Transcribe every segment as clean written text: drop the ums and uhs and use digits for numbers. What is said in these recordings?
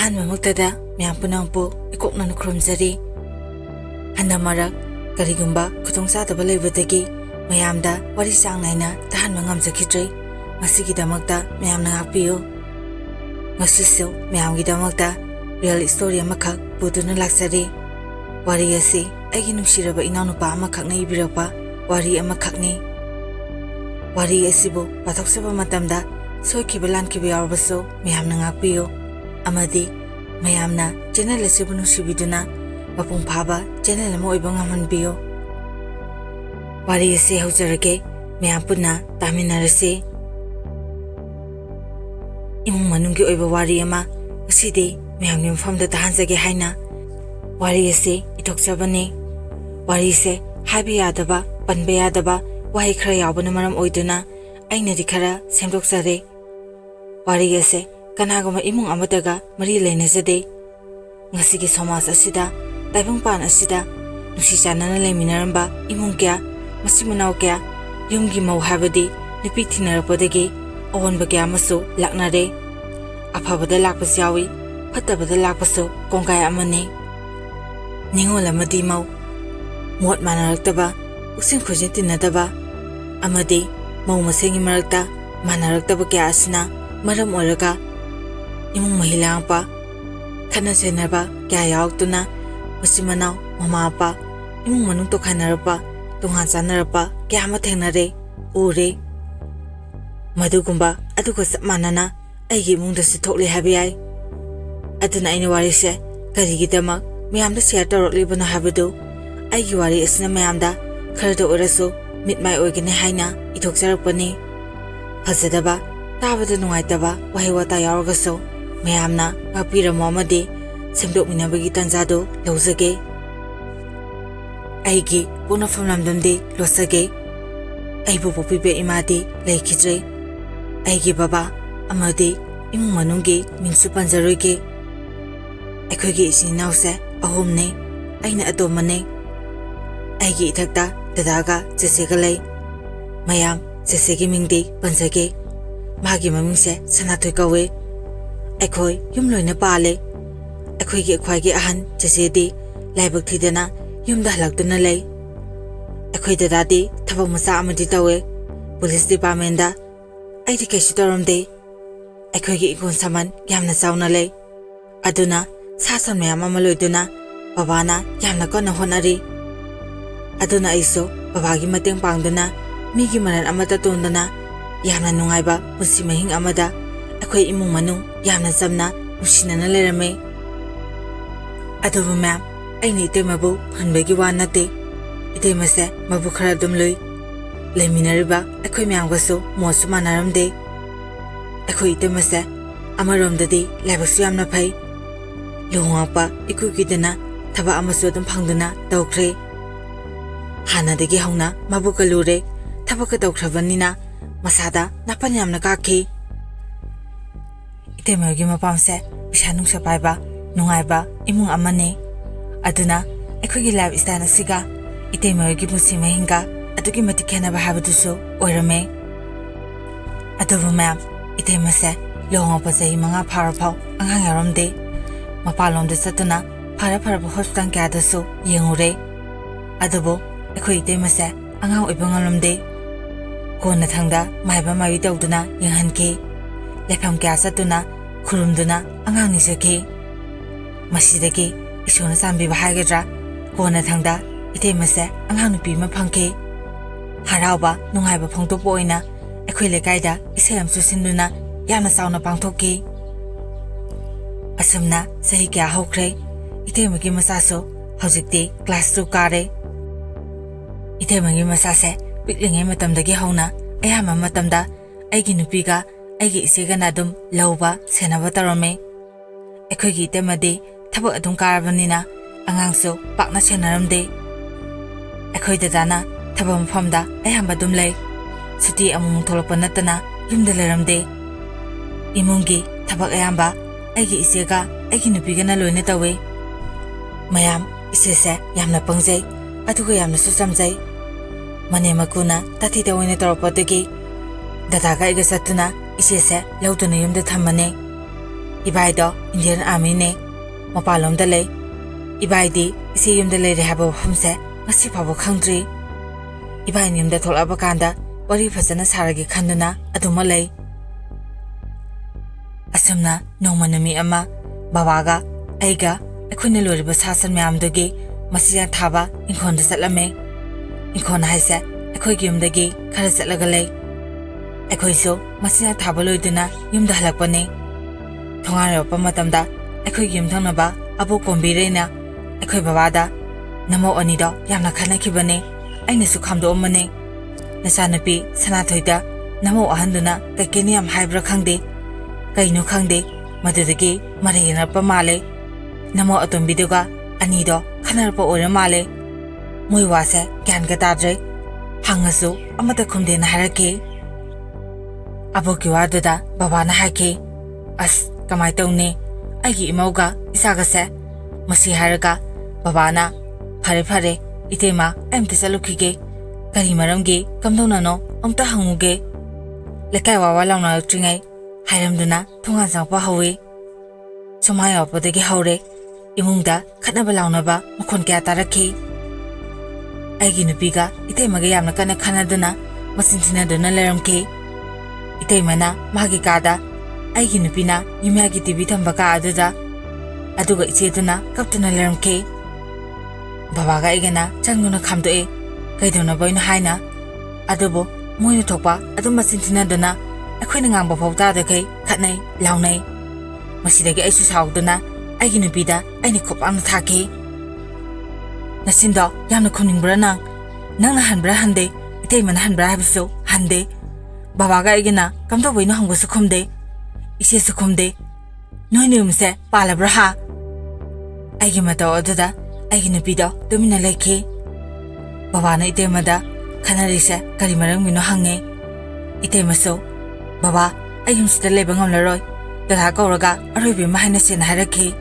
ꯑꯍꯥꯟꯕꯃꯛꯇꯗ ꯃꯌꯥꯝ ꯄꯨꯝꯅꯃꯛꯄꯨ ꯏꯀꯣꯛꯅꯅ ꯈꯨꯔꯨꯝꯖꯔꯤ꯫ ꯍꯟꯗꯛ ꯃꯔꯛ ꯀꯔꯤꯒꯨꯝꯕ ꯈꯨꯗꯣꯡꯆꯥꯗꯕ ꯂꯩꯕꯗꯒꯤ ꯃꯌꯥꯝꯗ ꯋꯥꯔꯤ ꯆꯥꯡ ꯅꯥꯏꯅ ꯇꯥꯍꯟꯕ ꯉꯝꯖꯈꯤꯗ꯭ꯔꯦ꯫ ꯃꯁꯤꯒꯤꯗꯃꯛꯇ ꯃꯌꯥꯝꯅ ꯉꯥꯛꯄꯤꯌꯨ꯫ ꯉꯁꯤꯁꯨ ꯃꯌꯥꯝꯒꯤꯗꯃꯛꯇ ꯔꯤꯌꯦꯜ ꯁ꯭ꯇꯣꯔꯤ ꯑꯃꯈꯛ ꯄꯨꯗꯨꯅ ꯂꯥꯛꯆꯔꯤ꯫ ꯋꯥꯔꯤ ꯑꯁꯤ ꯑꯩꯒꯤ ꯅꯨꯡꯁꯤꯔꯕ ꯏꯅꯥꯎꯅꯨꯄꯥ ꯑꯃꯈꯛꯅ ꯏꯕꯤꯔꯛꯄ ꯋꯥꯔꯤ ꯑꯃꯈꯛꯅꯤ꯫ ꯋꯥꯔꯤ ꯑꯁꯤꯕꯨ ꯄꯥꯊꯣꯛꯆꯕ ꯃꯇꯝꯗ ꯁꯣꯏꯈꯤꯕ ꯂꯥꯟꯈꯤꯕ ꯌꯥꯎꯔꯕꯁꯨ ꯃꯌꯥꯝꯅ ꯉꯥꯛꯄꯤꯌꯨ ꯑꯃꯗꯤ ꯃꯌꯥꯝꯅ ꯆꯦꯅꯦꯜ ꯑꯁꯤꯕꯨ ꯅꯨꯡꯁꯤꯕꯤꯗꯨꯅ ꯃꯄꯨꯡ ꯐꯥꯕ ꯆꯦꯅꯦꯜ ꯑꯃ ꯑꯣꯏꯕ ꯉꯝꯍꯟꯕꯤꯌꯨ꯫ ꯋꯥꯔꯤ ꯑꯁꯤ ꯍꯧꯖꯔꯒꯦ, ꯃꯌꯥꯝ ꯄꯨꯟꯅ ꯇꯥꯃꯤꯟꯅꯔꯁꯤ꯫ ꯏꯃꯨꯡ ꯃꯅꯨꯡꯒꯤ ꯑꯣꯏꯕ ꯋꯥꯔꯤ ꯑꯃ ꯉꯁꯤꯗꯤ ꯃꯌꯥꯝꯒꯤ ꯃꯐꯝꯗ ꯇꯥꯍꯟꯖꯒꯦ ꯍꯥꯏꯅ ꯋꯥꯔꯤ ꯑꯁꯤ ꯏꯊꯣꯛꯆꯕꯅꯤ꯫ ꯋꯥꯔꯤꯁꯦ ꯍꯥꯏꯕ ꯌꯥꯗꯕ, ꯄꯟꯕ ꯌꯥꯗꯕ ꯋꯥꯍꯩ ꯈꯔ ꯌꯥꯎꯕꯅ ꯃꯔꯝ ꯑꯣꯏꯗꯨꯅ ꯑꯩꯅꯗꯤ ꯈꯔ ꯁꯦꯝꯗꯣꯛꯆꯔꯦ꯫ ꯋꯥꯔꯤ ꯑꯁꯤ ꯀꯅꯥꯒꯨꯝꯕ ꯏꯃꯨꯡ ꯑꯃꯗꯒ ꯃꯔꯤ ꯂꯩꯅꯖꯗꯦ꯫ ꯉꯁꯤꯒꯤ ꯁꯃꯥꯖ ꯑꯁꯤꯗ, ꯇꯥꯏꯕꯪꯄꯥꯟ ꯑꯁꯤꯗ ꯅꯨꯡꯁꯤ ꯆꯥꯟꯅꯅ ꯂꯩꯃꯤꯟꯅꯔꯝꯕ ꯏꯃꯨꯡ ꯀꯌꯥ, ꯃꯆꯤꯟ ꯃꯅꯥꯎ ꯀꯌꯥ, ꯌꯨꯝꯒꯤ ꯃꯧ ꯍꯥꯏꯕꯗꯤ ꯅꯨꯄꯤ ꯊꯤꯅꯔꯛꯄꯗꯒꯤ ꯑꯑꯣꯟꯕ ꯀꯌꯥ ꯑꯃꯁꯨ ꯂꯥꯛꯅꯔꯦ꯫ ꯑꯐꯕꯗ ꯂꯥꯛꯄꯁꯨ ꯌꯥꯎꯏ, ꯐꯠꯇꯕꯗ ꯂꯥꯛꯄꯁꯨ ꯀꯣꯡꯒꯥꯏ ꯑꯃꯅꯤ꯫ ꯅꯤꯡꯉꯣꯜ ꯑꯃꯗꯤ ꯃꯧ, ꯃꯣꯠ ꯃꯥꯟꯅꯔꯛꯇꯕ, ꯄꯨꯛꯆꯦꯟ ꯈꯣꯏꯖꯦꯟ ꯇꯤꯟꯅꯗꯕ ꯑꯃꯗꯤ ꯃꯧ ꯃꯁꯦꯟꯒꯤ ꯃꯔꯛꯇ ꯃꯥꯟꯅꯔꯛꯇꯕ ꯀꯌꯥ ꯑꯁꯤꯅ ꯃꯔꯝ ꯑꯣꯏꯔꯒ ꯏꯃꯨꯡ ꯃꯍꯤ ꯂꯥꯡꯉꯛꯄ, ꯈꯠꯅ ꯆꯩꯅꯕ ꯀꯌꯥ ꯌꯥꯎꯔꯛꯇꯨꯅ ꯃꯆꯤꯟ ꯃꯅꯥꯎ, ꯃꯃꯥ ꯃꯄꯥ, ꯏꯃꯨꯡ ꯃꯅꯨꯡ ꯇꯣꯈꯥꯏꯅꯔꯛꯄ, ꯇꯣꯉꯥꯟ ꯆꯥꯟꯅꯔꯛꯄ ꯀꯌꯥ ꯑꯃ ꯊꯦꯡꯅꯔꯦ, ꯎꯔꯦ꯫ ꯃꯗꯨꯒꯨꯝꯕ ꯑꯗꯨꯒ ꯆꯞ ꯃꯥꯟꯅꯅ ꯑꯩꯒꯤ ꯏꯃꯨꯡꯗꯁꯨ ꯊꯣꯛꯂꯦ ꯍꯥꯏꯕ ꯌꯥꯏ꯫ ꯑꯗꯨꯅ ꯑꯩꯅ ꯋꯥꯔꯤꯁꯦ ꯀꯔꯤꯒꯤꯗꯃꯛ ꯃꯌꯥꯝꯗ ꯁꯦꯌꯔ ꯇꯧꯔꯛꯂꯤꯕꯅꯣ ꯍꯥꯏꯕꯗꯨ ꯑꯩꯒꯤ ꯋꯥꯔꯤ ꯑꯁꯤꯅ ꯃꯌꯥꯝꯗ ꯈꯔꯗ ꯑꯣꯏꯔꯁꯨ ꯃꯤꯠꯃꯥꯏ ꯑꯣꯏꯒꯅꯤ ꯍꯥꯏꯅ ꯏꯊꯣꯛꯆꯔꯛꯄꯅꯤ꯫ ꯐꯖꯗꯕ, ꯇꯥꯕꯗ ꯅꯨꯡꯉꯥꯏꯇꯕ ꯋꯥꯍꯩ ꯋꯥꯇꯥ ꯌꯥꯎꯔꯒꯁꯨ ꯃꯌꯥꯝꯅ ꯉꯥꯛꯄꯤꯔꯝꯃꯣ ꯑꯃꯗꯤ ꯁꯦꯝꯗꯣꯛꯃꯤꯟꯅꯕꯒꯤ ꯇꯥꯟꯖꯥꯗꯨ ꯂꯧꯖꯒꯦ꯫ ꯑꯩꯒꯤ ꯄꯣꯛꯅꯐꯝ ꯂꯝꯗꯝꯗꯤ ꯂꯣꯠꯆꯒꯦ꯫ ꯑꯩꯕꯨ ꯄꯣꯛꯄꯤꯕ ꯏꯃꯥꯗꯤ ꯂꯩꯈꯤꯗ꯭ꯔꯦ꯫ ꯑꯩꯒꯤ ꯕꯕꯥ ꯑꯃꯗꯤ ꯏꯃꯨꯡ ꯃꯅꯨꯡꯒꯤ ꯃꯤꯡꯁꯨ ꯄꯟꯖꯔꯣꯏꯒꯦ꯫ ꯑꯩꯈꯣꯏꯒꯤ ꯏꯆꯤꯟ ꯏꯅꯥꯎꯁꯦ ꯑꯍꯨꯝꯅꯤ, ꯑꯩꯅ ꯑꯇꯣꯝꯕꯅꯤ꯫ ꯑꯩꯒꯤ ꯏꯊꯛꯇ ꯗꯗꯥꯒ ꯆꯦꯆꯦꯒ ꯂꯩ꯫ ꯃꯌꯥꯝ ꯆꯦꯆꯦꯒꯤ ꯃꯤꯡꯗꯤ ꯄꯟꯖꯒꯦ꯫ ꯃꯥꯒꯤ ꯃꯃꯤꯡꯁꯦ ꯁꯅꯥꯊꯣꯏ ꯀꯧꯏ꯫ ꯑꯩꯈꯣꯏ ꯌꯨꯝ ꯂꯣꯏꯅ ꯄꯥꯜꯂꯦ꯫ ꯑꯩꯈꯣꯏꯒꯤ ꯈ꯭ꯋꯥꯏꯒꯤ ꯑꯍꯟ ꯆꯦꯆꯦꯗꯤ ꯂꯥꯏꯕꯛ ꯊꯤꯗꯅ ꯌꯨꯝꯗ ꯍꯜꯂꯛꯇꯨꯅ ꯂꯩ꯫ ꯑꯩꯈꯣꯏ ꯗꯗꯥꯗꯤ ꯊꯕꯛ ꯃꯆꯥ ꯑꯃꯗꯤ ꯇꯧꯋꯦ, ꯄꯨꯂꯤꯁ ꯗꯤꯄꯥꯔꯠꯃꯦꯟꯗ꯫ ꯑꯩꯗꯤ ꯀꯩꯁꯨ ꯇꯧꯔꯝꯗꯦ꯫ ꯑꯩꯈꯣꯏꯒꯤ ꯏꯪꯈꯣꯜ ꯁꯝꯕꯟ ꯌꯥꯝꯅ ꯆꯥꯎꯅ ꯂꯩ꯫ ꯑꯗꯨꯅ ꯁꯥ ꯁꯟ ꯃꯌꯥꯝ ꯑꯃ ꯂꯣꯏꯗꯨꯅ ꯕꯕꯥꯅ ꯌꯥꯝꯅ ꯀꯟꯅ ꯍꯣꯠꯅꯔꯤ꯫ ꯑꯗꯨꯅ ꯑꯩꯁꯨ ꯕꯕꯥꯒꯤ ꯃꯇꯦꯡ ꯄꯥꯡꯗꯨꯅ ꯃꯤꯒꯤ ꯃꯔꯟ ꯑꯃꯠꯇ ꯇꯣꯟꯗꯅ ꯌꯥꯝꯅ ꯅꯨꯡꯉꯥꯏꯕ ꯄꯨꯟꯁꯤ ꯃꯍꯤꯡ ꯑꯃꯗ ꯑꯩꯈꯣꯏ ꯏꯃꯨꯡ ꯃꯅꯨꯡ ꯌꯥꯝꯅ ꯆꯝꯅ ꯅꯨꯡꯁꯤꯅꯅ ꯂꯩꯔꯝꯃꯤ꯫ ꯑꯗꯨꯕꯨ ꯃꯌꯥꯝ, ꯑꯩꯅ ꯏꯇꯩꯃꯕꯨ ꯍꯟꯕꯒꯤ ꯋꯥ ꯅꯠꯇꯦ꯫ ꯏꯇꯩꯃꯁꯦ ꯃꯕꯨꯛ ꯈꯔ ꯑꯗꯨꯝ ꯂꯨꯏ꯫ ꯂꯩꯃꯤꯟꯅꯔꯤꯕ ꯑꯩꯈꯣꯏ ꯃꯌꯥꯝꯒꯁꯨ ꯃꯣꯠꯁꯨ ꯃꯥꯟꯅꯔꯝꯗꯦ꯫ ꯑꯩꯈꯣꯏ ꯏꯇꯩꯃꯁꯦ ꯑꯃꯔꯣꯝꯗꯗꯤ ꯂꯥꯏꯕꯛꯁꯨ ꯌꯥꯝꯅ ꯐꯩ꯫ ꯂꯨꯍꯣꯡꯉꯛꯄ ꯏꯀꯨꯏ ꯀꯨꯏꯗꯅ ꯊꯕꯛ ꯑꯃꯁꯨ ꯑꯗꯨꯝ ꯐꯪꯗꯨꯅ ꯇꯧꯈ꯭ꯔꯦ꯫ ꯍꯥꯟꯅꯗꯒꯤ ꯍꯧꯅ ꯃꯕꯨꯛꯀ ꯂꯨꯔꯦ, ꯊꯕꯛꯀ ꯇꯧꯈ꯭ꯔꯕꯅꯤꯅ ꯃꯁꯥꯗ ꯅꯥꯄꯟ ꯌꯥꯝꯅ ꯀꯥꯈꯤ꯫ ꯏꯇꯩꯃꯒꯤ ꯃꯄꯥꯝꯁꯦ ꯄꯩꯁꯥ ꯅꯨꯡꯁꯥ ꯄꯥꯏꯕ, ꯅꯨꯡꯉꯥꯏꯕ ꯏꯃꯨꯡ ꯑꯃꯅꯤ꯫ ꯑꯗꯨꯅ ꯑꯩꯈꯣꯏꯒꯤ ꯂꯥꯏꯐ ꯁ꯭ꯇꯥꯏꯜ ꯑꯁꯤꯒ ꯏꯇꯩꯃꯒꯤ ꯄꯨꯟꯁꯤ ꯃꯍꯤꯡꯒ ꯑꯗꯨꯛꯀꯤ ꯃꯇꯤꯛ ꯈꯦꯟꯅꯕ ꯍꯥꯏꯕꯗꯨꯁꯨ ꯑꯣꯏꯔꯝꯃꯦ꯫ ꯑꯗꯨꯕꯨ ꯃꯌꯥꯝ, ꯏꯇꯩꯃꯁꯦ ꯂꯨꯍꯣꯡꯉꯛꯄ ꯆꯍꯤ 5 ꯐꯥꯎꯔꯐꯥꯎ ꯑꯉꯥꯡ ꯌꯥꯎꯔꯝꯗꯦ꯫ ꯃꯄꯥꯟꯂꯣꯝꯗ ꯆꯠꯇꯨꯅ ꯐꯔꯕ ꯍꯣꯁꯄꯤꯇꯥꯜ ꯀꯌꯥꯗꯁꯨ ꯌꯦꯡꯉꯨꯔꯦ꯫ ꯑꯗꯨꯕꯨ ꯑꯩꯈꯣꯏ ꯏꯇꯩꯃꯁꯦ ꯑꯉꯥꯡ ꯑꯣꯏꯕ ꯉꯝꯂꯝꯗꯦ꯫ ꯀꯣꯟꯅꯊꯪꯗ ꯃꯥꯏꯕ ꯃꯥꯏꯕꯤ ꯇꯧꯗꯨꯅ ꯌꯦꯡꯍꯟꯈꯤ꯫ ꯂꯩꯐꯝ ꯀꯌꯥ ꯆꯠꯇꯨꯅ ꯈꯨꯔꯨꯝꯗꯨꯅ ꯑꯉꯥꯡ ꯅꯤꯖꯈꯤ꯫ ꯃꯁꯤꯗꯒꯤ ꯏꯁꯣꯔꯅ ꯆꯥꯟꯕꯤꯕ ꯍꯥꯏꯒꯗ꯭ꯔꯥ, ꯀꯣꯟꯅꯊꯪꯗ ꯏꯇꯩꯃꯁꯦ ꯑꯉꯥꯡ ꯅꯨꯄꯤ ꯑꯃ ꯐꯪꯈꯤ꯫ ꯍꯔꯥꯎꯕ ꯅꯨꯡꯉꯥꯏꯕ ꯐꯣꯡꯗꯣꯛꯄ ꯑꯣꯏꯅ ꯑꯩꯈꯣꯏ ꯂꯩꯀꯥꯏꯗ ꯏꯁꯩ ꯑꯃꯁꯨ ꯁꯤꯟꯗꯨꯅ ꯌꯥꯝꯅ ꯆꯥꯎꯅ ꯄꯥꯡꯊꯣꯛꯈꯤ꯫ ꯑꯁꯨꯝꯅ ꯆꯍꯤ ꯀꯌꯥ ꯍꯧꯈ꯭ꯔꯦ꯫ ꯏꯇꯩꯃꯒꯤ ꯃꯆꯥꯁꯨ ꯍꯧꯖꯤꯛꯇꯤ ꯀ꯭ꯂꯥꯁ 2 ꯀꯥꯔꯦ꯫ ꯏꯇꯩꯃꯒꯤ ꯃꯆꯥꯁꯦ ꯄꯤꯛꯂꯤꯉꯩ ꯃꯇꯝꯗꯒꯤ ꯍꯧꯅ ꯑꯌꯥꯝꯕ ꯃꯇꯝꯗ ꯑꯩꯒꯤ ꯅꯨꯄꯤꯒ ꯑꯩꯒꯤ ꯏꯆꯦꯒꯅ ꯑꯗꯨꯝ ꯂꯧꯕ ꯁꯦꯟꯅꯕ ꯇꯧꯔꯝꯃꯤ꯫ ꯑꯩꯈꯣꯏꯒꯤ ꯏꯇꯩꯃꯗꯤ ꯊꯕꯛ ꯑꯗꯨꯝ ꯀꯥꯔꯕꯅꯤꯅ ꯑꯉꯥꯡꯁꯨ ꯄꯥꯛꯅ ꯁꯦꯟꯅꯔꯝꯗꯦ꯫ ꯑꯩꯈꯣꯏ ꯗꯗꯥꯅ ꯊꯕꯛ ꯃꯐꯝꯗ ꯑꯌꯥꯝꯕ ꯑꯗꯨꯝ ꯂꯩ꯫ ꯁꯨꯇꯤ ꯑꯃꯨꯛ ꯊꯣꯛꯂꯛꯄ ꯅꯠꯇꯅ ꯌꯨꯝꯗ ꯂꯩꯔꯝꯗꯦ꯫ ꯏꯃꯨꯡꯒꯤ ꯊꯕꯛ ꯑꯌꯥꯝꯕ ꯑꯩꯒꯤ ꯏꯆꯦꯒ ꯑꯩꯒꯤ ꯅꯨꯄꯤꯒꯅ ꯂꯣꯏꯅ ꯇꯧꯏ꯫ ꯃꯌꯥꯝ, ꯏꯆꯦꯁꯦ ꯌꯥꯝꯅ ꯄꯪꯖꯩ, ꯑꯗꯨꯒ ꯌꯥꯝꯅꯁꯨ ꯆꯝꯖꯩ꯫ ꯃꯅꯦꯝ ꯃꯀꯨꯅ ꯇꯥꯊꯤꯗ ꯑꯣꯏꯅ ꯇꯧꯔꯛꯄꯗꯒꯤ ꯗꯗꯥꯒ ꯑꯩꯒ ꯆꯠꯇꯨꯅ ꯏꯆꯦꯁꯦ ꯂꯧꯗꯨꯅ ꯌꯨꯝꯗ ꯊꯝꯃꯅꯤ꯫ Ibaido Indian Army ne mapalom da lei Ibaidi isi yumda lei re haba wafamse ngasi pabo khangdri Ibai niyumda tholaba kanda wari fazana saragi khanduna aduma lei Asamna nongmanami ama babaga aiga akhuna loriba sasan myamdogi masiya thaba inkhonda satlame inkhona haise akhoi gyumdagi khara satlaga lei akhoi so masiya thaba loiduna yumda halakpane thongara pa matamda akhoi gyum thangnaba abu kombireina akhoi babada namo anido yamna khana khibane aina su khamdo amane nasanapi sanathoida namo ahanduna kakeni am haibra khangde kaino khangde madudagi marayana pa male namo atombiduga anido khanar pa ora male moi wase gyan ga tadre hangasu amata khumde na harake aboki wadada baba na hake as kamai tawne aigi imauga isaga se masi haraga baba na phare phare itema emte salukige kari maramge kamdona no amta hanguge lekai wawa launa tringai hairamduna thonga jangpa hawe somaya podegi haure imungda khatnaba launaba makhon kya tarakhi aigi nupiga itemaga yamna kana khanaduna masinthina duna leramke iteimana magi kada aigi nupina yumyagi tibi thamba ka aduga icheduna kaptuna leramke babaga igana changuna khamdoe kaidona boina haina adubo moina thokpa adum masinthina duna akhoi ngangba phawta da kai khatnai launai masidagi aisu sauduna aigi nupida aini khop amna thake nasindo yamna khoningbra nang hanbra hande iteimana hanbra habiso hande babaga igana kamdo boina hangbo su khumde ise su khumde noinumse palabra ha aigi mata oduda aigi nupido domina lekhe babana itemada khanarise kari marang mino hange itemaso baba ayum sida leba ngamlaroi dala kauraga aroibi mahina sena harakhe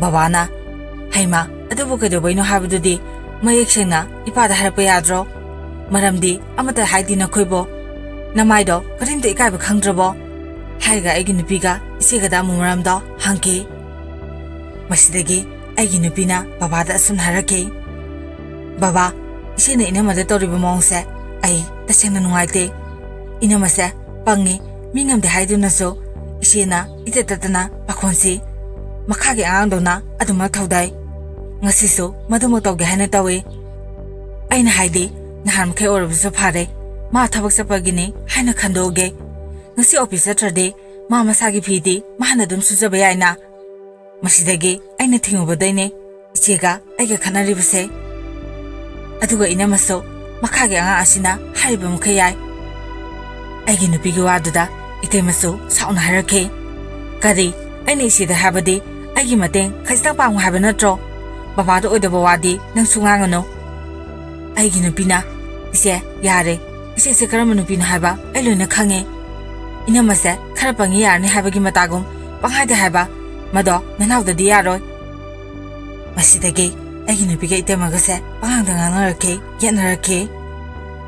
babana haima adubu kedo boino habududi mayek sena ipada harapa yadro maramdi amata haidina khoibo namaido karinta ikaiba khangdrabo haiga aigi nupiga isegada mumaramdo hangke masidagi aigi nupina babada asun harakhe baba isena inamada toriba mongse ai tasena nungaite inamase pangi mingamde haidunaso isena itetatana pakhonsi makhage angdona aduma thaudai ngasiso madumo tawge haina tawe aina haide naham khe orbuso phare ma thabak sapagini haina khandoge ngasi office saturday ma masagi phidi mahana dum sujaba yaina masidagi aina thingubadaine ichega aiga khanari bse aduga inamaso makhage anga asina hariba mukhayai aigi nupigi waduda itemaso sauna harake kari aina isida habadi aigi mateng khaista paung haba natro baba do odaba wadi nang sungangano aigi nupina ise yare ise se karam nupina haba ailona khange inamase kharapangi yarni habagi matagum panghaida haba mado nanawda di yaroi masidagi aigi nupiga itemagase pangangda nganarake yanarake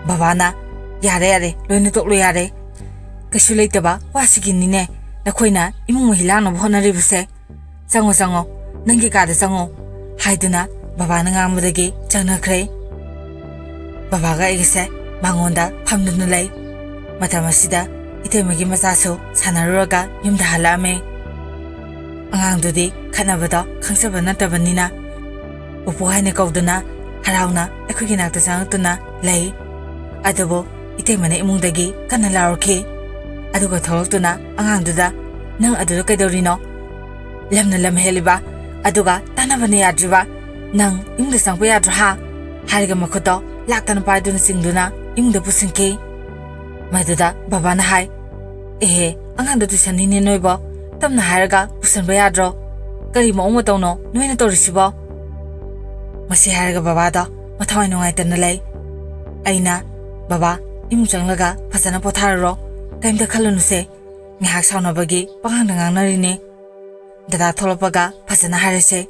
babana yare loina toklo yare kasu leitaba wasiginine nakhoina imung mahilano bhonari buse sango nangi kada sango haiduna babana ngamudagi changnakhre babaga igise mangonda phamduna lei matamasida itemagi masaso sanaruraga yumda halame angangdudi khanabada khangsaba natabanina upo haine kauduna harauna ekhugi nakta sangtuna lei adubo itemane imungdagi kana larokhe aduga tholoktuna angangduda nang aduda kaidorino lamna lam heliba aduga tanabane yadriba nang imda sangpa yadra ha hariga makhoto laktana paiduna singduna imda pusingke maduda babana hai ehe angangda tusanine noibo tamna haraga pusanba yadro kari mo tawno noina torisibo masi haraga babada mathawai nongai tan lei aina baba imung changlaga phasana pothararo kaimda khalunuse ngahak saunabagi pangang ngangnarine dada tholopaga phasana harase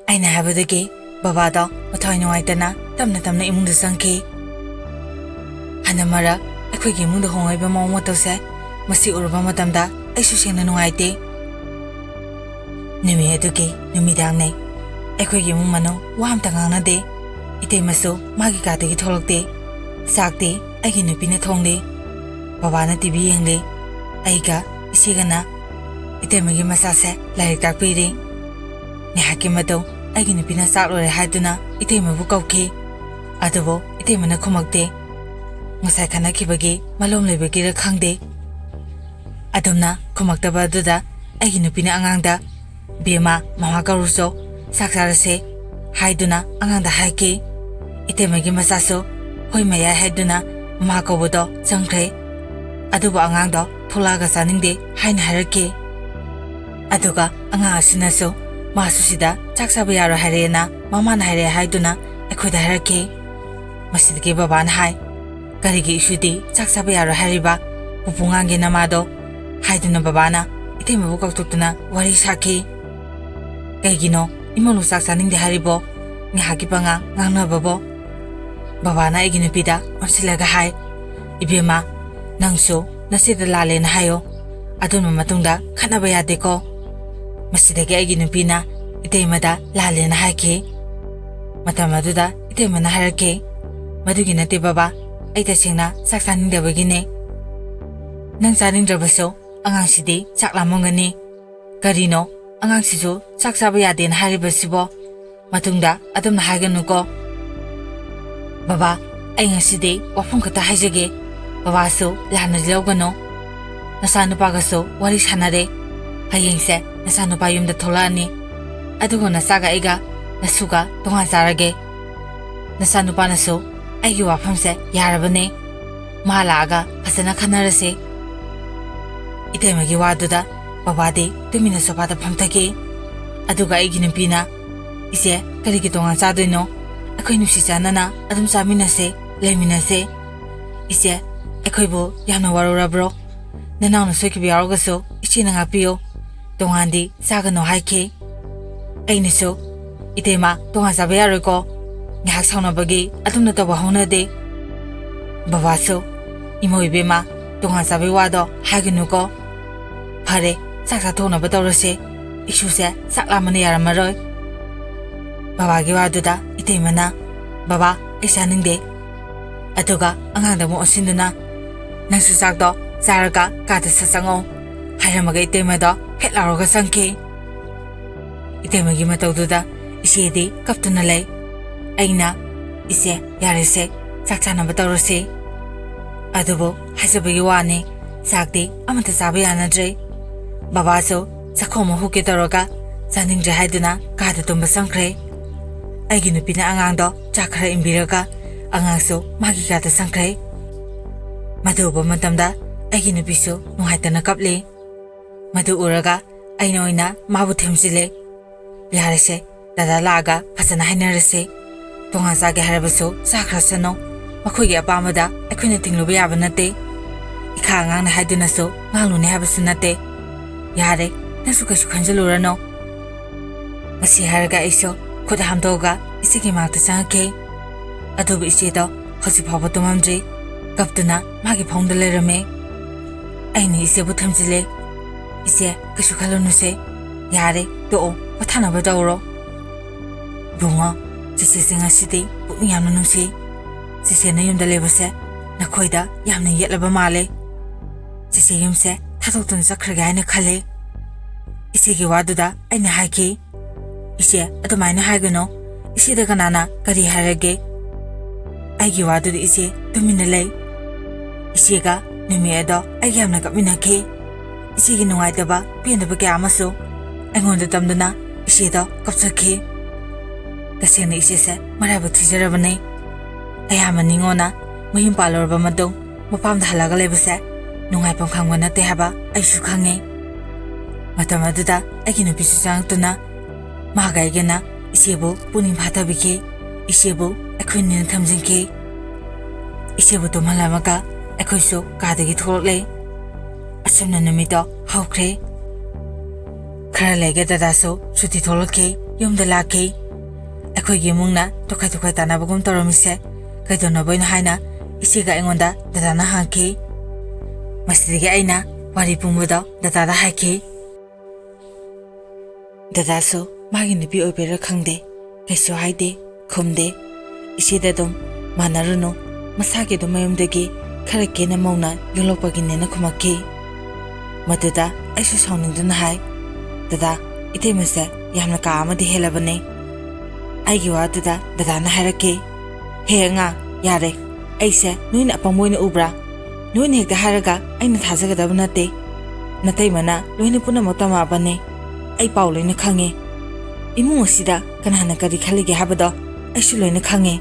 aina habadagi babada mathawai nongai tana tamna imungda sangki hanamara akhoi gi mungda hongai ba mawmo tose masi urba matamda ꯑꯩꯁꯨ ꯁꯦꯡꯅ ꯅꯨꯡꯉꯥꯏꯇꯦ ꯅꯨꯃꯤꯠ ꯑꯗꯨꯒꯤ ꯅꯨꯃꯤꯗꯥꯡꯅꯤ ꯑꯩꯈꯣꯏꯒꯤ ꯏꯃꯨꯡ ꯃꯅꯨꯡ ꯋꯥ ꯑꯝꯇ ꯉꯥꯡꯅꯗꯦ ꯏꯇꯩꯃꯁꯨ ꯃꯥꯒꯤ ꯀꯥꯗꯒꯤ ꯊꯣꯛꯂꯛꯇꯦ ꯆꯥꯛꯇꯤ ꯑꯩꯒꯤ ꯅꯨꯄꯤꯅ ꯊꯣꯡꯂꯤ ꯕꯕꯥꯅ ꯇꯤꯚꯤ ꯌꯦꯡꯂꯤ ꯑꯩꯒ ꯏꯆꯦꯒꯅ ꯏꯇꯩꯃꯒꯤ ꯃꯆꯥꯁꯦ ꯂꯥꯏꯔꯤꯛ ꯇꯥꯛꯄꯤꯔꯤ ꯉꯥꯏꯍꯥꯛꯀꯤ ꯃꯇꯨꯡ ꯑꯩꯒꯤ ꯅꯨꯄꯤꯅ ꯆꯥꯛ ꯂꯣꯏꯔꯦ ꯍꯥꯏꯗꯨꯅ ꯏꯇꯩꯃꯕꯨ ꯀꯧꯈꯤ ꯑꯗꯨꯕꯨ ꯏꯇꯩꯃꯅ ꯈꯨꯝꯃꯛꯇꯦ ꯉꯁꯥꯏ ꯈꯟꯅꯈꯤꯕꯒꯤ ꯃꯂꯣꯝ ꯂꯩꯕꯒꯤꯔ ꯈꯪꯗꯦ ꯑꯗꯨꯝꯅ ꯈꯨꯝꯃꯛꯇꯕ ꯑꯗꯨꯗ ꯑꯩꯒꯤ ꯅꯨꯄꯤꯅ ꯑꯉꯥꯡꯗ ꯕꯦꯃꯥ ꯃꯃꯥ ꯀꯧꯔꯨꯆꯣ ꯆꯥꯛ ꯆꯥꯔꯁꯦ ꯍꯥꯏꯗꯨꯅ ꯑꯉꯥꯡꯗ ꯍꯥꯏꯈꯤ ꯏꯇꯩꯃꯒꯤ ꯃꯆꯥꯁꯨ ꯍꯣꯏ ꯃꯌꯥꯏ ꯍꯥꯏꯗꯨꯅ ꯃꯃꯥ ꯀꯧꯕꯗꯣ ꯆꯪꯈ꯭ꯔꯦ ꯑꯗꯨꯕꯨ ꯑꯉꯥꯡꯗꯣ ꯊꯣꯛꯂꯛꯑꯒ ꯆꯥꯅꯤꯡꯗꯦ ꯍꯥꯏꯅ ꯍꯥꯏꯔꯛꯈꯤ ꯑꯗꯨꯒ ꯑꯉꯥꯡ ꯑꯁꯤꯅꯁꯨ ꯃꯥꯁꯨ ꯁꯤꯗ ꯆꯥꯛ ꯆꯥꯕ ꯌꯥꯔꯣꯏ ꯍꯥꯏꯔꯛꯑꯦꯅ ꯃꯃꯥꯅ ꯍꯥꯏꯔꯛꯑꯦ ꯍꯥꯏꯗꯨꯅ ꯑꯩꯈꯣꯏꯗ ꯍꯥꯏꯔꯛꯈꯤ ꯃꯁꯤꯗꯒꯤ ꯕꯕꯥꯅ ꯍꯥꯏ ꯀꯔꯤꯒꯤ ꯏꯁꯨꯗꯤ ꯆꯥꯛ ꯆꯥꯕ ꯌꯥꯔꯣꯏ ꯍꯥꯏꯔꯤꯕ ꯄꯨꯄꯨ ꯉꯥꯡꯒꯤ ꯅꯃꯥꯗꯣ ꯍꯥꯏꯗꯨꯅ ꯕꯕꯥꯅ ꯏꯇꯩꯃꯕꯨ ꯀꯧꯊꯣꯛꯇꯨꯅ ꯋꯥꯔꯤ ꯁꯥꯈꯤ ꯀꯩꯒꯤꯅꯣ ꯏꯃꯧꯅ ꯆꯥꯛ ꯆꯥꯅꯤꯡꯗꯦ ꯍꯥꯏꯔꯤꯕꯣ ꯉꯥꯏꯍꯥꯛꯀꯤ ꯄꯉꯥꯡ ꯉꯥꯡꯅꯕꯕꯣ ꯕꯕꯥꯅ ꯑꯩꯒꯤ ꯅꯨꯄꯤꯗ ꯑꯣꯟꯁꯤꯜꯂꯒ ꯍꯥꯏ ꯏꯕꯦꯝꯃ ꯅꯪꯁꯨ ꯅꯆꯦꯗ ꯂꯥꯜꯂꯦꯅ ꯍꯥꯏꯌꯣ ꯑꯗꯨꯒꯤ ꯃꯇꯨꯡꯗ ꯈꯠꯅꯕ ꯌꯥꯗꯦꯀꯣ ꯃꯁꯤꯗꯒꯤ ꯑꯩꯒꯤ ꯅꯨꯄꯤꯅ ꯏꯇꯩꯃꯗ ꯂꯥꯜꯂꯦꯅ ꯍꯥꯏꯈꯤ ꯃꯇꯝ ꯑꯗꯨꯗ ꯏꯇꯩꯃꯅ ꯍꯥꯏꯔꯛꯈꯤ ꯃꯗꯨꯒꯤ ꯅꯠꯇꯦ ꯕꯕꯥ ꯑꯩ ꯇꯁꯦꯡꯅ ꯆꯥꯛ ꯆꯥꯅꯤꯡꯗꯕꯒꯤꯅꯦ ꯅꯪ ꯆꯥꯅꯤꯡꯗ꯭ꯔꯕꯁꯨ ꯑꯉꯥꯡꯁꯤꯗꯤ ꯆꯥꯛ ꯂꯥꯝꯃꯝꯒꯅꯤ ꯀꯔꯤꯅꯣ ꯑꯉꯥꯡꯁꯤꯁꯨ ꯆꯥꯛ ꯆꯥꯕ ꯌꯥꯗꯦꯅ ꯍꯥꯏꯔꯤꯕꯁꯤꯕꯣ ꯃꯇꯨꯡꯗ ꯑꯗꯨꯝꯅ ꯍꯥꯏꯒꯅꯨꯀꯣ ꯕꯕꯥ ꯑꯩ ꯉꯁꯤꯗꯤ ꯋꯥꯐꯝ ꯈꯛꯇ ꯍꯥꯏꯖꯒꯦ ꯕꯕꯥꯁꯨ ꯂꯥꯟꯅꯗꯤ ꯂꯧꯒꯅꯨ ꯅꯆꯥꯅꯨꯄꯥꯒꯁꯨ ꯋꯥꯔꯤ ꯁꯥꯟꯅꯔꯦ ꯍꯌꯦꯡꯁꯦ ꯅꯆꯥꯅꯨꯄꯥ ꯌꯨꯝꯗ ꯊꯣꯛꯂꯛꯑꯅꯤ ꯑꯗꯨꯒ ꯅꯆꯥꯒ ꯑꯩꯒ ꯅꯁꯨꯒ ꯇꯣꯉꯥꯟ ꯆꯥꯔꯒꯦ ꯅꯆꯥꯅꯨꯄꯥꯅꯁꯨ ꯑꯩꯒꯤ ꯋꯥꯐꯝꯁꯦ ꯌꯥꯔꯕꯅꯦ ꯃꯥ ꯂꯥꯛꯑꯒ ꯐꯖꯅ ꯈꯟꯅꯔꯁꯤ ꯏꯇꯩꯃꯒꯤ ꯋꯥꯗꯨꯗ ꯕꯕꯥꯗꯤ ꯇꯨꯃꯤꯟꯅ ꯁꯣꯐꯥꯗ ꯐꯝꯊꯈꯤ ꯑꯗꯨꯒ ꯑꯩꯒꯤ ꯅꯨꯄꯤꯅ ꯏꯆꯦ ꯀꯔꯤꯒꯤ ꯇꯣꯉꯥꯟ ꯆꯥꯗꯣꯏꯅꯣ ꯑꯩꯈꯣꯏ ꯅꯨꯡꯁꯤ ꯆꯥꯟꯅꯅ ꯑꯗꯨꯝ ꯆꯥꯃꯤꯟꯅꯁꯦ ꯂꯩꯃꯤꯟꯅꯁꯦ ꯏꯆꯦ ꯑꯩꯈꯣꯏꯕꯨ ꯌꯥꯝꯅ ꯋꯥꯔꯧꯔꯕ꯭ꯔꯣ ꯅꯅꯥꯎꯅ ꯁꯣꯏꯈꯤꯕ ꯌꯥꯎꯔꯒꯁꯨ ꯏꯆꯦꯅ ꯉꯥꯛꯄꯤꯌꯨ ꯇꯣꯉꯥꯟꯗꯤ ꯆꯥꯒꯅꯣ ꯍꯥꯏꯈꯤ ꯑꯩꯅꯁꯨ ꯏꯇꯩꯃ ꯇꯣꯉꯥꯟ ꯆꯥꯕ ꯌꯥꯔꯣꯏꯀꯣ ꯉꯥꯏꯍꯥꯛ ꯁꯥꯎꯅꯕꯒꯤ ꯑꯗꯨꯝꯅ ꯇꯧꯕ ꯍꯧꯅꯗꯦ ꯕꯕꯥꯁꯨ ꯏꯃꯧ ꯏꯕꯦꯝꯃ ꯇꯣꯉꯥꯟ ꯆꯥꯕꯩ ꯋꯥꯗꯣ ꯍꯥꯏꯒꯅꯨꯀꯣ ꯐꯔꯦ ꯆꯥꯛ ꯆꯥꯊꯣꯛꯅꯕ ꯇꯧꯔꯁꯦ ꯏꯁꯨꯁꯦ ꯆꯥꯛ ꯂꯥꯝꯕꯅ ꯌꯥꯔꯝꯃꯔꯣꯏ ꯕꯕꯥꯒꯤ ꯋꯥꯗꯨꯗ ꯏꯇꯩꯃꯅ ꯕꯕꯥ ꯑꯩ ꯆꯥꯅꯤꯡꯗꯦ ꯑꯗꯨꯒ ꯑꯉꯥꯡꯗ ꯑꯃꯨꯛ ꯑꯣꯟꯁꯤꯟꯗꯨꯅ ꯅꯪꯁꯨ ꯆꯥꯛꯇꯣ ꯆꯥꯔꯒ ꯀꯥꯗ ꯁꯠ ꯆꯪꯉꯣ ꯍꯥꯏꯔꯝꯃꯒ ꯏꯇꯩꯃꯗꯣ ꯐꯦꯠ ꯂꯥꯎꯔꯒ ꯆꯪꯈꯤ ꯏꯇꯩꯃꯒꯤ ꯃꯇꯧꯗꯨꯗ ꯏꯆꯦꯗꯤ ꯀꯞꯇꯨꯅ ꯂꯩ ꯑꯩꯅ ꯏꯆꯦ ꯌꯥꯔꯦꯁꯦ ꯆꯥꯛ ꯆꯥꯅꯕ ꯇꯧꯔꯁꯤ ꯑꯗꯨꯕꯨ ꯍꯥꯏꯖꯕꯒꯤ ꯋꯥꯅꯤ ꯆꯥꯛꯇꯤ ꯑꯃꯠꯇ ꯆꯥꯕ ꯌꯥꯅꯗ꯭ꯔꯦ ꯕꯕꯥꯁꯨ ꯆꯥꯛꯈꯣꯝ ꯍꯨꯛꯀꯦ ꯇꯧꯔꯒ ꯆꯥꯅꯤꯡꯗ꯭ꯔꯦ ꯍꯥꯏꯗꯨꯅ ꯀꯥꯗ ꯇꯨꯝꯕ ꯆꯪꯈ꯭ꯔꯦ ꯑꯩꯒꯤ ꯅꯨꯄꯤꯅ ꯑꯉꯥꯡꯗꯣ ꯆꯥꯛ ꯈꯔ ꯏꯟꯕꯤꯔꯒ ꯑꯉꯥꯡꯁꯨ ꯃꯥꯒꯤ ꯀꯥꯗ ꯆꯪꯈ꯭ꯔꯦ ꯃꯗꯨ ꯎꯕ ꯃꯇꯝꯗ ꯑꯩꯒꯤ ꯅꯨꯄꯤꯁꯨ ꯅꯨꯡꯉꯥꯏꯇꯅ ꯀꯞꯂꯤ ꯃꯗꯨ ꯎꯔꯒ ꯑꯩꯅ ꯑꯣꯏꯅ ꯃꯥꯕꯨ ꯊꯦꯝꯖꯤꯜꯂꯦ ꯌꯥꯔꯁꯦ ꯗꯗꯥ ꯂꯥꯛꯑꯒ ꯐꯖꯅ ꯍꯥꯏꯅꯔꯁꯦ ꯇꯣꯉꯥꯟ ꯆꯥꯒꯦ ꯍꯥꯏꯔꯕꯁꯨ ꯆꯥꯈ꯭ꯔꯁꯅꯨ ꯃꯈꯣꯏꯒꯤ ꯑꯄꯥꯝꯕꯗ ꯑꯩꯈꯣꯏꯅ ꯊꯤꯡꯂꯨꯕ ꯌꯥꯕ ꯅꯠꯇꯦ ꯏꯈꯥ ꯑꯉꯥꯡꯅ ꯍꯥꯏꯗꯨꯅꯁꯨ ꯉꯥꯡꯂꯨꯅꯤ ꯍꯥꯏꯕꯁꯨ ꯅꯠꯇꯦ ꯌꯥꯔꯦ ꯅꯪꯁꯨ ꯀꯩꯁꯨ ꯈꯟꯖꯤꯜꯂꯨꯔꯅꯨ ꯃꯁꯤ ꯍꯥꯏꯔꯒ ꯑꯩꯁꯨ ꯈꯨꯠ ꯍꯥꯝꯗꯣꯛꯑꯒ ꯏꯆꯦꯒꯤ ꯃꯅꯥꯛꯇ ꯆꯪꯉꯛꯈꯤ ꯑꯗꯨꯕꯨ ꯏꯆꯦꯗꯣ ꯍꯧꯖꯤꯛ ꯐꯥꯎꯕ ꯇꯨꯝꯃꯝꯗ꯭ꯔꯤ ꯀꯞꯇꯨꯅ ꯃꯥꯒꯤ ꯐꯃꯨꯡꯗ ꯂꯩꯔꯝꯃꯦ ꯑꯩꯅ ꯏꯆꯦꯕꯨ ꯊꯦꯝꯖꯤꯜꯂꯦ ꯏꯆꯦ ꯀꯩꯁꯨ ꯈꯜꯂꯨꯅꯨꯁꯦ ꯌꯥꯔꯦ ꯇꯣꯛꯑꯣ ꯄꯣꯊꯥꯅꯕ ꯇꯧꯔꯣ ꯏꯕꯨꯡꯉꯣ ꯆꯦꯆꯦꯁꯦ ꯉꯁꯤꯗꯤ ꯄꯨꯛꯅꯤꯡ ꯌꯥꯝꯅ ꯅꯨꯡꯁꯤ ꯆꯦꯆꯦꯅ ꯌꯨꯝꯗ ꯂꯩꯕꯁꯦ ꯅꯈꯣꯏꯗ ꯌꯥꯝꯅ ꯌꯦꯠꯂꯕ ꯃꯥꯜꯂꯦ ꯆꯦꯆꯦ ꯌꯨꯝꯁꯦ ꯊꯥꯗꯣꯛꯇꯨꯅ ꯆꯠꯈ꯭ꯔꯒꯦ ꯍꯥꯏꯅ ꯈꯜꯂꯦ ꯏꯆꯦꯒꯤ ꯋꯥꯗꯨꯗ ꯑꯩꯅ ꯍꯥꯏꯈꯤ ꯏꯆꯦ ꯑꯗꯨꯃꯥꯏꯅ ꯍꯥꯏꯒꯅꯣ ꯏꯆꯦꯗ ꯀꯅꯥꯅ ꯀꯔꯤ ꯍꯥꯏꯔꯒꯦ ꯑꯩꯒꯤ ꯋꯥꯗꯨꯗ ꯏꯆꯦ ꯇꯨꯃꯤꯟꯅ ꯂꯩ ꯏꯆꯦꯒ ꯅꯨꯃꯤꯠ ꯑꯗꯣ ꯑꯩ ꯌꯥꯝꯅ ꯀꯞꯃꯤꯟꯅꯈꯤ ꯏꯆꯦꯒꯤ ꯅꯨꯡꯉꯥꯏꯇꯕ ꯄꯦꯟꯗꯕ ꯀꯌꯥ ꯑꯃꯁꯨ ꯑꯩꯉꯣꯟꯗ ꯇꯝꯗꯨꯅ ꯏꯆꯦꯗꯣ ꯀꯞꯆꯈꯤ ꯇꯁꯦꯡꯅ ꯏꯆꯦꯁꯦ ꯃꯔꯥꯏꯕꯛ ꯊꯤꯖꯔꯕꯅꯤ ꯑꯌꯥꯝꯕ ꯅꯤꯉꯣꯟꯅ ꯃꯌꯨꯝ ꯄꯥꯜꯂꯨꯔꯕ ꯃꯇꯨꯡ ꯃꯄꯥꯝꯗ ꯍꯜꯂꯒ ꯂꯩꯕꯁꯦ ꯅꯨꯡꯉꯥꯏꯐꯝ ꯈꯪꯕ ꯅꯠꯇꯦ ꯍꯥꯏꯕ ꯑꯩꯁꯨ ꯈꯪꯉꯤ ꯃꯇꯝ ꯑꯗꯨꯗ ꯑꯩꯒꯤ ꯅꯨꯄꯤꯁꯨ ꯆꯪꯉꯛꯇꯨꯅ ꯃꯥꯒ ꯑꯩꯒꯅ ꯏꯆꯦꯕꯨ ꯄꯨꯛꯅꯤꯡ ꯐꯥꯊꯕꯤꯈꯤ ꯏꯆꯦꯕꯨ ꯑꯩꯈꯣꯏꯅꯤꯅ ꯊꯝꯖꯤꯟꯈꯤ ꯏꯆꯦꯕꯨ ꯇꯨꯝꯍꯜꯂꯝꯃꯒ ꯑꯩꯈꯣꯏꯁꯨ ꯀꯥꯗꯒꯤ ꯊꯣꯛꯂꯛꯂꯦ ꯑꯁꯨꯝꯅ ꯅꯨꯃꯤꯠꯇꯣ ꯍꯧꯈ꯭ꯔꯦ ꯈꯔ ꯂꯩꯒ ꯗꯗꯥꯁꯨ ꯁꯨꯇꯤ ꯊꯣꯛꯂꯛꯈꯤ ꯌꯨꯝꯗ ꯂꯥꯛꯈꯤ ꯑꯩꯈꯣꯏꯒꯤ ꯏꯃꯨꯡꯅ ꯇꯣꯈꯥꯏ ꯇꯣꯈꯥꯏ ꯇꯥꯟꯅꯕꯒꯨꯝ ꯇꯧꯔꯝꯃꯤꯁꯦ ꯀꯩꯗꯧꯅꯕꯩꯅꯣ ꯍꯥꯏꯅ ꯏꯆꯦꯒ ꯑꯩꯉꯣꯟꯗ ꯗꯗꯥꯅ ꯍꯪꯈꯤ ꯃꯁꯤꯗꯒꯤ ꯑꯩꯅ ꯋꯥꯔꯤ ꯄꯨꯝꯕꯗꯣ ꯗꯗꯥꯗ ꯍꯥꯏꯈꯤ꯫ ꯗꯗꯥꯁꯨ ꯃꯥꯒꯤ ꯅꯨꯄꯤ ꯑꯣꯏꯕꯩꯔꯥ ꯈꯪꯗꯦ ꯀꯩꯁꯨ ꯍꯥꯏꯗꯦ ꯈꯨꯝꯗꯦ꯫ ꯏꯆꯦꯗ ꯑꯗꯨꯝ ꯃꯥꯟꯅꯔꯨꯅꯨ ꯃꯁꯥꯒꯤ ꯑꯗꯨꯝ ꯃꯌꯨꯝꯗꯒꯤ ꯈꯔ ꯀꯦꯅ ꯃꯧꯅ ꯌꯣꯛꯂꯛꯄꯒꯤꯅꯦꯅ ꯈꯨꯝꯃꯛꯈꯤ꯫ ꯃꯗꯨꯗ ꯑꯩꯁꯨ ꯁꯥꯎꯅꯤꯡꯗꯨꯅ ꯍꯥꯏ, ꯗꯗꯥ ꯏꯇꯩꯃꯁꯦ ꯌꯥꯝꯅ ꯀꯥ ꯑꯃꯗꯤ ꯍꯦꯜꯂꯕꯅꯦ꯫ ꯑꯩꯒꯤ ꯋꯥꯗꯨꯗ ꯗꯗꯥꯅ ꯍꯥꯏꯔꯛꯈꯤ, ꯍꯦ ꯑꯉꯥꯡ ꯌꯥꯔꯦ, ꯑꯩꯁꯦ ꯅꯣꯏꯅ ꯑꯄꯪꯕ ꯑꯣꯏꯅ ꯎꯕ꯭ꯔꯥ? ꯅꯣꯏꯅ ꯍꯦꯛꯇ ꯍꯥꯏꯔꯒ ꯑꯩꯅ ꯊꯥꯖꯒꯗꯕ ꯅꯠꯇꯦ꯫ ꯅꯇꯩꯃꯅ ꯂꯣꯏꯅ ꯄꯨꯝꯅꯃꯛ ꯇꯝꯃꯛꯑꯕꯅꯦ, ꯑꯩ ꯄꯥꯎ ꯂꯣꯏꯅ ꯈꯪꯉꯦ꯫ ꯏꯃꯨꯡ ꯑꯁꯤꯗ ꯀꯅꯥꯅ ꯀꯔꯤ ꯈꯜꯂꯤꯒꯦ ꯍꯥꯏꯕꯗꯣ ꯑꯩꯁꯨ ꯂꯣꯏꯅ ꯈꯪꯉꯦ꯫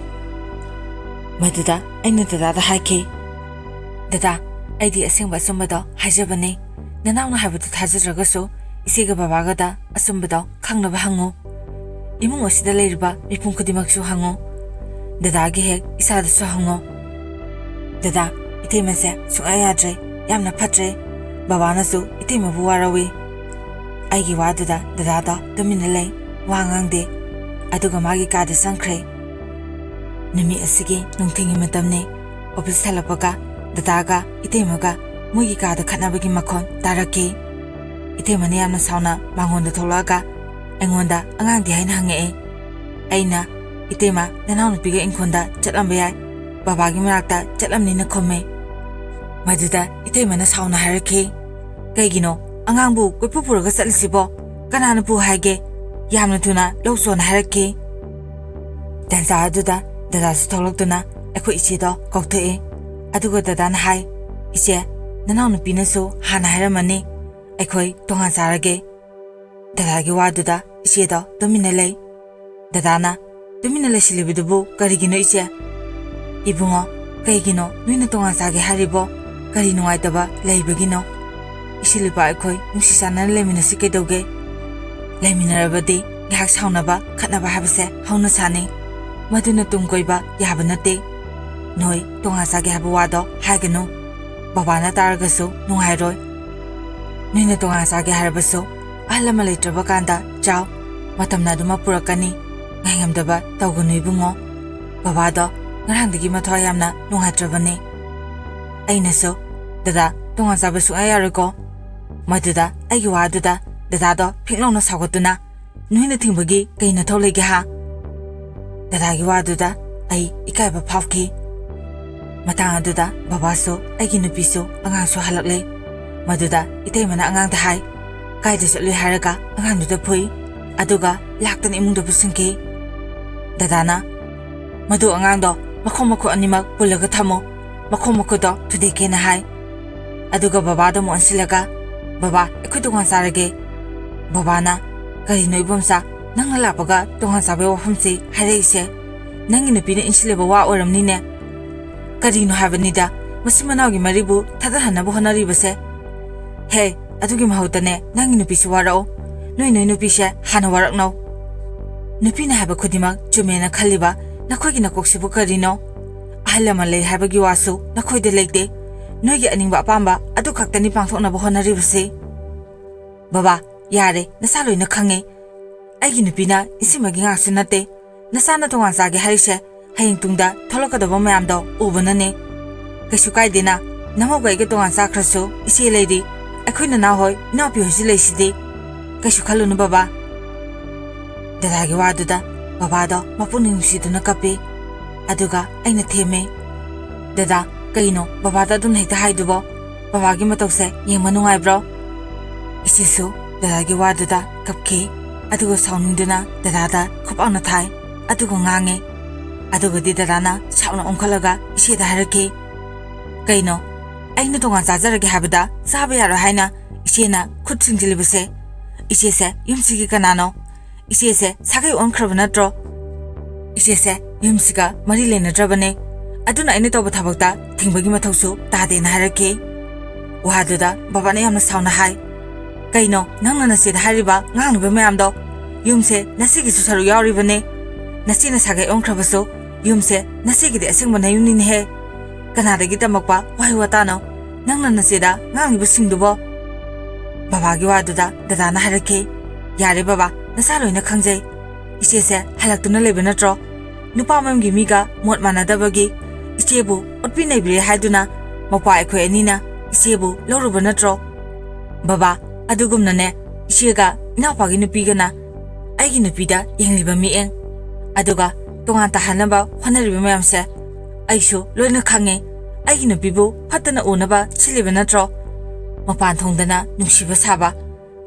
ꯃꯗꯨꯗ ꯑꯩꯅ ꯗꯗꯥꯗ ꯍꯥꯏꯈꯤ, ꯗꯗꯥ ꯑꯩꯗꯤ ꯑꯁꯦꯡꯕ ꯑꯆꯨꯝꯕꯗꯣ ꯍꯥꯏꯖꯕꯅꯦ꯫ ꯅꯅꯥꯎꯅ ꯍꯥꯏꯕꯗꯨ ꯊꯥꯖꯗ꯭ꯔꯒꯁꯨ ꯏꯆꯦꯒ ꯕꯕꯥꯒꯗ ꯑꯆꯨꯝꯕꯗꯣ ꯈꯪꯅꯕ ꯍꯪꯉꯨ꯫ ꯏꯃꯨꯡ ꯑꯁꯤꯗ ꯂꯩꯔꯤꯕ ꯃꯤꯄꯨꯝ ꯈꯨꯗꯤꯡꯃꯛꯁꯨ ꯍꯪꯉꯨ꯫ ꯗꯗꯥꯒꯤ ꯍꯦꯛ ꯏꯆꯥꯗꯁꯨ ꯍꯪꯉꯨ꯫ ꯗꯗꯥ ꯏꯇꯩꯃꯁꯦ ꯁꯨꯡꯌꯥ ꯌꯥꯗ꯭ꯔꯦ, ꯌꯥꯝꯅ ꯐꯠꯇ꯭ꯔꯦ꯫ ꯕꯕꯥꯅꯁꯨ ꯏꯇꯩꯃꯕꯨ ꯋꯥꯔꯧꯏ꯫ ꯑꯩꯒꯤ ꯋꯥꯗꯨꯗ ꯗꯗꯥꯗꯣ ꯇꯨꯃꯤꯟꯅ ꯂꯩ, ꯋꯥ ꯉꯥꯡꯗꯦ꯫ ꯑꯗꯨꯒ ꯃꯥꯒꯤ ꯀꯥꯗ ꯆꯪꯈ꯭ꯔꯦ꯫ ꯅꯨꯃꯤꯠ ꯑꯁꯤꯒꯤ ꯅꯨꯡꯊꯤꯜꯒꯤ ꯃꯇꯝꯅꯤ꯫ ꯑꯣꯐꯤꯁ ꯍꯜꯂꯛꯄꯒ ꯗꯗꯥꯒ ꯏꯇꯩꯃꯒ ꯃꯣꯏꯒꯤ ꯀꯥꯗ ꯈꯠꯅꯕꯒꯤ ꯃꯈꯣꯟ ꯇꯥꯔꯛꯈꯤ꯫ ꯏꯇꯩꯃꯅ ꯌꯥꯝꯅ ꯁꯥꯎꯅ ꯃꯥꯡꯒꯣꯟꯗ ꯊꯣꯛꯂꯛꯑꯒ ꯑꯩꯉꯣꯟꯗ ꯑꯉꯥꯡꯗꯤ ꯍꯥꯏꯅ ꯍꯪꯉꯛꯑꯦ꯫ ꯑꯩꯅ ꯏꯇꯩꯃ ꯅꯅꯥꯎꯅꯨꯄꯤꯒ ꯏꯪꯈꯣꯜꯗ ꯆꯠꯂꯝꯕ ꯌꯥꯏ, ꯕꯕꯥꯒꯤ ꯃꯅꯥꯛꯇ ꯆꯠꯂꯝꯅꯤꯅ ꯈꯨꯝꯃꯦ꯫ ꯃꯗꯨꯗ ꯏꯇꯩꯃꯅ ꯁꯥꯎꯅ ꯍꯥꯏꯔꯛꯈꯤ, ꯀꯩꯒꯤꯅꯣ ꯑꯉꯥꯡꯕꯨ ꯀꯣꯏꯄꯨ ꯄꯨꯔꯒ ꯆꯠꯂꯤꯁꯤꯕꯣ? ꯀꯅꯥꯅ ꯄꯨ ꯍꯥꯏꯒꯦ? ꯌꯥꯝꯅ ꯊꯨꯅ ꯂꯧ ꯆꯣꯅ ꯍꯥꯏꯔꯛꯈꯤ꯫ ꯇꯥꯟꯖꯥ ꯑꯗꯨꯗ ꯗꯗꯥꯁꯨ ꯊꯣꯛꯂꯛꯇꯨꯅ ꯑꯩꯈꯣꯏ ꯏꯆꯦꯗꯣ ꯀꯧꯊꯣꯛꯑꯦ꯫ ꯑꯗꯨꯒ ꯗꯗꯥꯅ ꯍꯥꯏ, ꯏꯆꯦ ꯅꯅꯥꯎꯅꯨꯄꯤꯅꯁꯨ ꯍꯥꯟꯅ ꯍꯥꯏꯔꯝꯃꯅꯤ, ꯑꯩꯈꯣꯏ ꯇꯣꯉꯥꯟ ꯆꯥꯔꯒꯦ꯫ ꯗꯗꯥꯒꯤ ꯋꯥꯗꯨꯗ ꯏꯆꯦꯗꯣ ꯇꯨꯃꯤꯟꯅ ꯂꯩ꯫ ꯗꯗꯥꯅ, ꯇꯨꯃꯤꯟꯅ ꯂꯩꯁꯤꯜꯂꯤꯕꯗꯨꯕꯨ ꯀꯔꯤꯒꯤꯅꯣ ꯏꯆꯦ? ꯏꯕꯨꯡꯉꯣ ꯀꯩꯒꯤꯅꯣ ꯅꯣꯏꯅ ꯇꯣꯉꯥꯟ ꯆꯥꯒꯦ ꯍꯥꯏꯔꯤꯕꯣ? ꯀꯔꯤ ꯅꯨꯡꯉꯥꯏꯇꯕ ꯂꯩꯕꯒꯤꯅꯣ? ꯏꯁꯨ ꯏꯄꯥ ꯑꯩꯈꯣꯏ ꯅꯨꯡꯁꯤ ꯆꯥꯟꯅꯅ ꯂꯩꯃꯤꯟꯅꯁꯤ ꯀꯩꯗꯧꯒꯦ? ꯂꯩꯃꯤꯟꯅꯔꯕꯗꯤ ꯉꯥꯏꯍꯥꯛ ꯁꯥꯎꯅꯕ ꯈꯠꯅꯕ ꯍꯥꯏꯕꯁꯦ ꯍꯧꯅ ꯁꯥꯅꯤ, ꯃꯗꯨꯅ ꯇꯨꯡ ꯀꯣꯏꯕ ꯌꯥꯕ ꯅꯠꯇꯦ꯫ ꯅꯣꯏ ꯇꯣꯉꯥꯟ ꯆꯥꯒꯦ ꯍꯥꯏꯕ ꯋꯥꯗꯣ ꯍꯥꯏꯒꯅꯨ, ꯕꯕꯥꯅ ꯇꯥꯔꯒꯁꯨ ꯅꯨꯡꯉꯥꯏꯔꯣꯏ꯫ ꯅꯣꯏꯅ ꯇꯣꯉꯥꯟ ꯆꯥꯒꯦ ꯍꯥꯏꯔꯕꯁꯨ ꯑꯍꯜ ꯑꯃ ꯂꯩꯇ꯭ꯔꯕ ꯀꯥꯟꯗ ꯆꯥꯎ, ꯃꯇꯝꯅ ꯑꯗꯨꯃꯛ ꯄꯨꯔꯛꯀꯅꯤ꯫ ꯉꯥꯏꯉꯝꯗꯕ ꯇꯧꯒꯅꯨ ꯏꯕꯨꯡꯉꯣ꯫ ꯕꯕꯥꯗꯣ ꯉꯔꯥꯡꯗꯒꯤ ꯃꯊ꯭ꯋꯥꯏ ꯌꯥꯝꯅ ꯅꯨꯡꯉꯥꯏꯇ꯭ꯔꯕꯅꯦ꯫ ꯑꯩꯅꯁꯨ, ꯗꯗꯥ ꯇꯣꯉꯥꯟ ꯆꯥꯕ ꯁꯨꯡꯌꯥ ꯌꯥꯔꯣꯏꯀꯣ꯫ ꯃꯗꯨꯗ ꯑꯩꯒꯤ ꯋꯥꯗꯨꯗ ꯗꯗꯥꯗꯣ ꯐꯤꯛꯂꯥꯎꯅ ꯁꯥꯎꯒꯠꯇꯨꯅ, ꯅꯣꯏꯅ ꯊꯤꯡꯕꯒꯤ ꯀꯩ ꯅꯊꯧ ꯂꯩꯒꯦ ꯍꯥ? ꯗꯗꯥꯒꯤ ꯋꯥꯗꯨꯗ ꯑꯩ ꯏꯀꯥꯏꯕ ꯐꯥꯎꯈꯤ꯫ ꯃꯇꯥꯡ ꯑꯗꯨꯗ ꯕꯕꯥꯁꯨ ꯑꯩꯒꯤ ꯅꯨꯄꯤꯁꯨ ꯑꯉꯥꯡꯁꯨ ꯍꯜꯂꯛꯂꯦ꯫ ꯃꯗꯨꯗ ꯏꯇꯩꯃꯅ ꯑꯉꯥꯡꯗ ꯍꯥꯏ, ꯀꯥꯏꯗ ꯆꯠꯂꯨꯏ ꯍꯥꯏꯔꯒ ꯑꯉꯥꯡꯗꯨꯗ ꯐꯨꯏ, ꯑꯗꯨꯒ ꯂꯥꯛꯇꯅ ꯏꯃꯨꯡꯗ ꯄꯨꯁꯤꯟꯈꯤ꯫ ꯗꯗꯥꯅ, ꯃꯗꯨ ꯑꯉꯥꯡꯗꯣ ꯃꯈꯣꯡ ꯃꯈꯨꯠ ꯑꯅꯤꯃꯛ ꯄꯨꯜꯂꯒ ꯊꯝꯃꯨ, ꯃꯈꯣꯡ ꯃꯈꯨꯠꯇꯣ ꯊꯨꯗꯦꯛꯀꯦꯅ ꯍꯥꯏ꯫ ꯑꯗꯨꯒ ꯕꯕꯥꯗ ꯑꯃꯨꯛ ꯑꯣꯟꯁꯤꯜꯂꯒ, ꯕꯕꯥ ꯑꯩꯈꯣꯏ ꯇꯣꯉꯥꯟ ꯆꯥꯔꯒꯦ꯫ ꯕꯕꯥꯅ, ꯀꯔꯤꯅꯣ ꯏꯕꯣꯝꯆꯥ, ꯅꯪꯅ ꯂꯥꯛꯄꯒ ꯇꯣꯉꯥꯟ ꯆꯥꯕꯒꯤ ꯋꯥꯐꯝꯁꯤ ꯍꯥꯏꯔꯛꯏꯁꯦ? ꯅꯪꯒꯤ ꯅꯨꯄꯤꯅ ꯏꯟꯁꯤꯜꯂꯤꯕ ꯋꯥ ꯑꯣꯏꯔꯝꯅꯤꯅꯦ꯫ ꯀꯔꯤꯅꯣ ꯍꯥꯏꯕꯅꯤꯗ ꯃꯁꯤ ꯃꯅꯥꯎꯒꯤ ꯃꯔꯤꯕꯨ ꯊꯥꯗꯍꯟꯅꯕ ꯍꯣꯠꯅꯔꯤꯕꯁꯦ? ꯍꯦ, ꯑꯗꯨꯒꯤ ꯃꯍꯨꯠꯇꯅꯦ ꯅꯪꯒꯤ ꯅꯨꯄꯤꯁꯨ ꯋꯥꯔꯛꯎ, ꯅꯣꯏ ꯅꯨꯄꯤꯁꯦ ꯍꯥꯟꯅ ꯋꯥꯔꯛꯅꯧ꯫ ꯅꯨꯄꯤꯅ ꯍꯥꯏꯕ ꯈꯨꯗꯤꯡꯃꯛ ꯆꯨꯝꯃꯦꯅ ꯈꯜꯂꯤꯕ ꯅꯈꯣꯏꯒꯤ ꯅꯀꯣꯛꯁꯤꯕꯨ ꯀꯔꯤꯅꯣ? ꯑꯍꯜ ꯂꯃꯟ ꯂꯩ ꯍꯥꯏꯕꯒꯤ ꯋꯥꯁꯨ ꯅꯈꯣꯏꯗ ꯂꯩꯇꯦ, ꯅꯣꯏꯒꯤ ꯑꯅꯤꯡꯕ ꯑꯄꯥꯝꯕ ꯑꯗꯨ ꯈꯛꯇꯅꯤ ꯄꯥꯡꯊꯣꯛꯅꯕ ꯍꯣꯠꯅꯔꯤꯕꯁꯤ꯫ ꯕꯕꯥ ꯌꯥꯔꯦ, ꯅꯁꯥ ꯂꯣꯏꯅ ꯈꯪꯉꯦ꯫ ꯑꯩꯒꯤ ꯅꯨꯄꯤꯅ ꯏꯟꯁꯤꯟꯕꯒꯤ ꯉꯥꯛꯁꯨ ꯅꯠꯇꯦ, ꯅꯁꯥꯅ ꯇꯣꯉꯥꯟ ꯆꯥꯒꯦ ꯍꯥꯏꯔꯤꯁꯦ ꯍꯌꯦꯡ ꯇꯨꯡꯗ ꯊꯣꯛꯂꯛꯀꯗꯕ ꯃꯌꯥꯝꯗꯣ ꯎꯕꯅꯅꯦ꯫ ꯀꯩꯁꯨ ꯀꯥꯏꯗꯦꯅ, ꯅꯃꯧꯒ ꯑꯩꯒ ꯇꯣꯉꯥꯟ ꯆꯥꯈ꯭ꯔꯁꯨ ꯏꯆꯦ ꯂꯩꯔꯤ, ꯑꯩꯈꯣꯏ ꯅꯅꯥꯎ ꯍꯣꯏ ꯏꯅꯥꯎꯄꯤ ꯍꯣꯏꯁꯨ ꯂꯩꯁꯤꯗꯤ, ꯀꯩꯁꯨ ꯈꯜꯂꯨꯅꯨ ꯕꯕꯥ꯫ ꯗꯗꯥꯒꯤ ꯋꯥꯗꯨꯗ ꯕꯕꯥꯗꯣ ꯃꯄꯨꯛꯅꯤꯡ ꯅꯨꯡꯁꯤꯗꯨꯅ ꯀꯞꯄꯤ꯫ ꯑꯗꯨꯒ ꯑꯩꯅ ꯊꯦꯝꯃꯦ, ꯗꯗꯥ ꯀꯩꯅꯣ ꯕꯕꯥꯗ ꯑꯗꯨꯝ ꯍꯦꯛꯇ ꯍꯥꯏꯗꯨꯕꯣ? ꯕꯕꯥꯒꯤ ꯃꯇꯧꯁꯦ ꯌꯦꯡꯕ ꯅꯨꯡꯉꯥꯏꯕ꯭ꯔꯣ? ꯏꯆꯦꯁꯨ ꯗꯗꯥꯒꯤ ꯋꯥꯗꯨꯗ ꯀꯞꯈꯤ꯫ ꯑꯗꯨꯒ ꯁꯥꯎꯅꯤꯡꯗꯨꯅ ꯗꯗꯥꯗ ꯈꯨꯄꯥꯛꯅ ꯊꯥꯏ, ꯑꯗꯨꯒ ꯉꯥꯡꯉꯦ꯫ ꯑꯗꯨꯒꯗꯤ ꯗꯗꯥꯅ ꯁꯥꯎꯅ ꯑꯣꯟꯈꯠꯂꯒ ꯏꯆꯦꯗ ꯍꯥꯏꯔꯛꯈꯤ, ꯀꯩꯅꯣ ꯑꯩꯅ ꯇꯣꯉꯥꯟ ꯆꯥꯖꯔꯒꯦ ꯍꯥꯏꯕꯗ ꯆꯥꯕ ꯌꯥꯔꯣꯏ ꯍꯥꯏꯅ ꯏꯆꯦꯅ ꯈꯨꯠ ꯊꯤꯡꯖꯤꯜꯂꯤꯕꯁꯦ? ꯏꯆꯦꯁꯦ ꯌꯨꯝꯁꯤꯒꯤ ꯀꯅꯥꯅꯣ? ꯏꯆꯦꯁꯦ ꯁꯥꯒꯩ ꯑꯣꯟꯈ꯭ꯔꯕ ꯅꯠꯇ꯭ꯔꯣ? ꯏꯆꯦꯁꯦ ꯌꯨꯝꯁꯤꯒ ꯃꯔꯤ ꯂꯩꯅꯗ꯭ꯔꯕꯅꯦ, ꯑꯗꯨꯅ ꯑꯩꯅ ꯇꯧꯕ ꯊꯕꯛꯇ ꯊꯤꯡꯕꯒꯤ ꯃꯊꯧꯁꯨ ꯇꯥꯗꯦꯅ ꯍꯥꯏꯔꯛꯈꯤ꯫ ꯋꯥꯗꯨꯗ ꯕꯕꯥꯅ ꯌꯥꯝꯅ ꯁꯥꯎꯅ ꯍꯥꯏ, ꯀꯩꯅꯣ ꯅꯪꯅ ꯅꯆꯦꯗ ꯍꯥꯏꯔꯤꯕ ꯉꯥꯡꯂꯤꯕ ꯃꯌꯥꯝꯗꯣ? ꯌꯨꯝꯁꯦ ꯅꯆꯦꯒꯤꯁꯨ ꯁꯔꯨꯛ ꯌꯥꯎꯔꯤꯕꯅꯦ, ꯅꯆꯦꯅ ꯁꯥꯒꯩ ꯑꯣꯟꯈ꯭ꯔꯕꯁꯨ ꯌꯨꯝꯁꯦ ꯅꯆꯦꯒꯤꯗꯤ ꯑꯁꯦꯡꯕ ꯅꯌꯨꯝꯅꯤꯅꯦꯍꯦ꯫ ꯀꯅꯥꯗꯒꯤ ꯇꯝꯃꯛꯄ ꯋꯥꯍꯩ ꯋꯥꯇꯥꯅꯣ ꯅꯪꯅ ꯅꯆꯦꯗ ꯉꯥꯡꯂꯤꯕꯁꯤꯡꯗꯨꯕꯣ? ꯕꯕꯥꯒꯤ ꯋꯥꯗꯨꯗ ꯗꯗꯥꯅ ꯍꯥꯏꯔꯛꯈꯤ, ꯌꯥꯔꯦ ꯕꯕꯥ, ꯅꯆꯥ ꯂꯣꯏꯅ ꯈꯪꯖꯩ, ꯏꯆꯦꯁꯦ ꯍꯜꯂꯛꯇꯨꯅ ꯂꯩꯕ ꯅꯠꯇ꯭ꯔꯣ? ꯅꯨꯄꯥ ꯃꯌꯨꯝꯒꯤ ꯃꯤꯒ ꯃꯣꯠ ꯃꯥꯟꯅꯗꯕꯒꯤ ꯏꯆꯦꯕꯨ ꯑꯣꯠꯄꯤ ꯅꯩꯕꯤꯔꯦ ꯍꯥꯏꯗꯨꯅ ꯃꯧꯄꯥ ꯑꯩꯈꯣꯏ ꯑꯅꯤꯅ ꯏꯆꯦꯕꯨ ꯂꯧꯔꯨꯕ ꯅꯠꯇ꯭ꯔꯣ? Baba, adugumnane, ichega inapagi nupigana, aigi nupida yengliba mieng. Aduga, tongan tahanaba honariba mayamse, aishu loina khange, aigi nupibu fatana unaba siliba natro. Mapan thongdana nungsiba saba,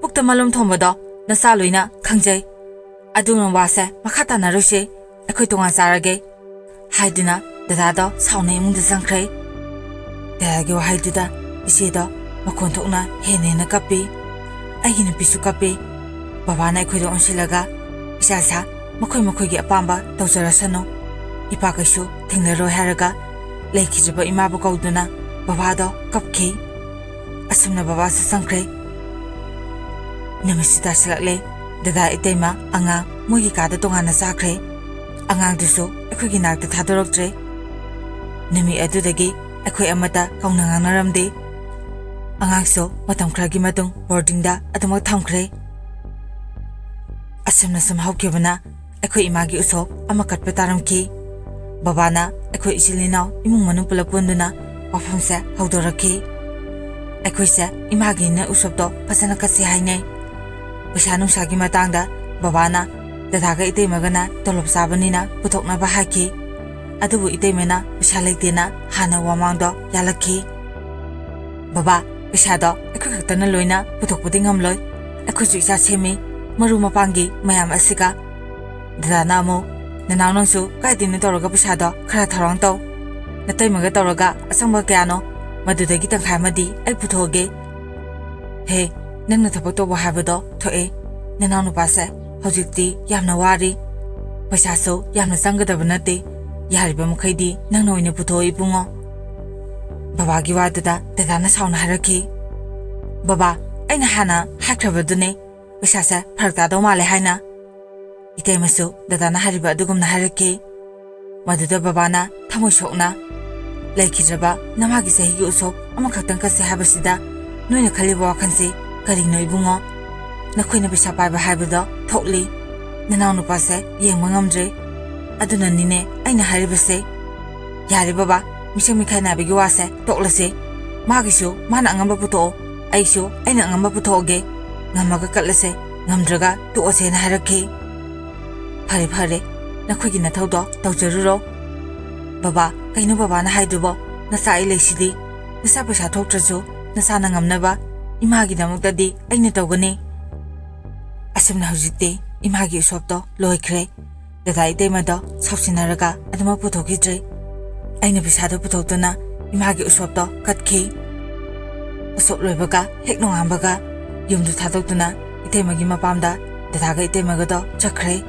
pukta malum thombodo, nasa loina khangjay. Aduna wase makata narushe, akhoi tongan sarage. Haiduna, dadado sauna imungda zangkray. Dadagi wa haiduda, isedo, makon thokna hene kapi. Aigi nupisu kapi. Baba na akhoi do onsilaga, isasa, makhoi gi apamba tawjarasano. Ipa kaisu thingnaroi haraga, laikijaba imabu kauduna, babado kapki. Asumna baba sa sangkray. Namisita silakle, dada itayma angang mogi kada tongana sakray. Angang dusu akhoi gi nakta thadoroktre. Nami adudagi akhoi amata kaunangang naramde. Angang so matam khragi matung boarding da adumak thamkray. Asumna sum haukibana akhoi imagi usop amakatpa taramki. Babana akhoi isilina imung manung pulak punduna wafamse haudorakki. Akhoi se imagi na usopto pasana kasi hainay. Pisa nungsagi matangda babana dadaga itaymagana tolop sabanina puthokna bahaki. Adubu itaymena pisa laitena hana wamangdo yalakki. Baba, pisa do akhoi khaktana loina puthokpudi ngamloi. Akhoi su isa semi maru mapangi mayam asika. Dadana amo nanaw nangsu kaidini tawraga pisa do khara tharang taw. Nataymaga tawraga asangba kayano madudagi tangkhay madi ay puthoge. Hey, nangna thapak tawba habado thoe. Nanaw nupase hojikti yamna wari. Paisa so yamna sanggadaba nate. Yariba mukhaidi nangna oina puthoi bungo. Baba gi wadada dadana sauna haraki. Baba, aina hana hakrabadune. Paisa se pharakta daw male haina. Itaymasu dadana hariba adugumna haraki. Maduda babana thamoi sokna. Laikijaba namagi sahigi usop amakhaktang kasi habasida noina khaliba wakhanse karino ibungo. Nakhoina pisa paiba haibado thokli. Nanaw nupase yengba ngamdre. Aduna nine aina haribase. Yari baba, misang mikhai nabigi wase toklase. Magisu mana angamba puto. Aisu aina angamba putoge. Ngamaga katlase. Ngamdraga tuose na haraki. Phare phare, nakhoigi nathawdo tawjaruro. Baba, kaino baba na haidubo. Nasa ilaisidi. Nasa pisa thoktrasu. Nasa na ngamnaba. Imagi damuktadi aina tawgani. Asumna hujikte imagi usopto loikre. Dada itaymado sausinaraga aduma puthokidre. Aina pisado puthokduna imagi usopto katkhi. Usop loibaga hek nongambaga yumdu thadokduna itaymagi mapamda dadaga itaymagado chakre.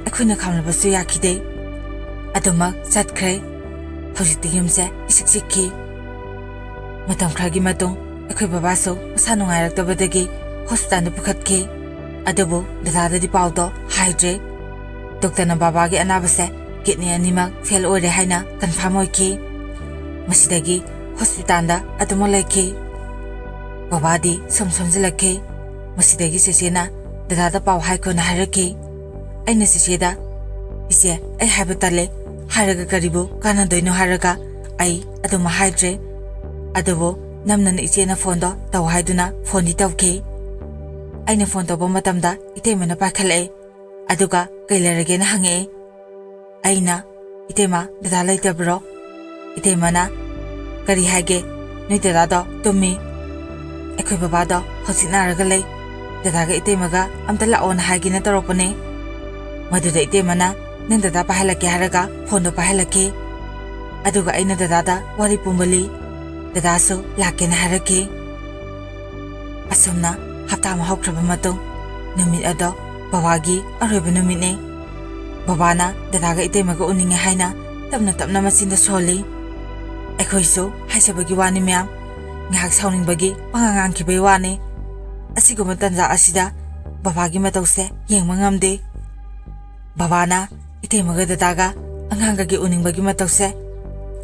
Akhoina khamlabasu yakhide. Adumak chatkre. Hujikte yumse isik sikhi. Matam khragi matung akhoi babaso masa nungairaktabadagi hospital pukhatkhi. Adubu dadadadi paudo haidre. Doktor na babagi anabase kidney animak fail ore haina confirm oiki. Masidagi hospital da aduma laiki. Babadi somjilaki. Masidagi sesena dadada pau haiko na haraki. Aina seseda ise ai habatale haraga karibu kana doino haraga ai aduma haidre. Adubu namna ise na fondo taw haiduna fondi tawki. Aina phone tawba matamda itaymana pakhale. Aduga kailarage na hange. Aina itayma dada laitabro. Itaymana kari hage noi dadado tumi. Akhoi babado hosina ragalay. Dadaga itaymaga amta laon hage na taropane. Maduda itaymana nang dada pahalake haraga phone pahalake. Aduga aina dadada wari pumbali. Dadaso lake na harake. Asumna hapta ma haukraba matung numit ado babagi aroiba numit ne. Babana dadaga itaymaga uninga haina tapna masinda soli. Akhoi haisabagi wani myam ngahak sauningbagi pangangangkibay wani. Asiguma tanja asida babagi matawse yengma ngamde. Babana itaymaga dadaga angangagi uningbagi matawse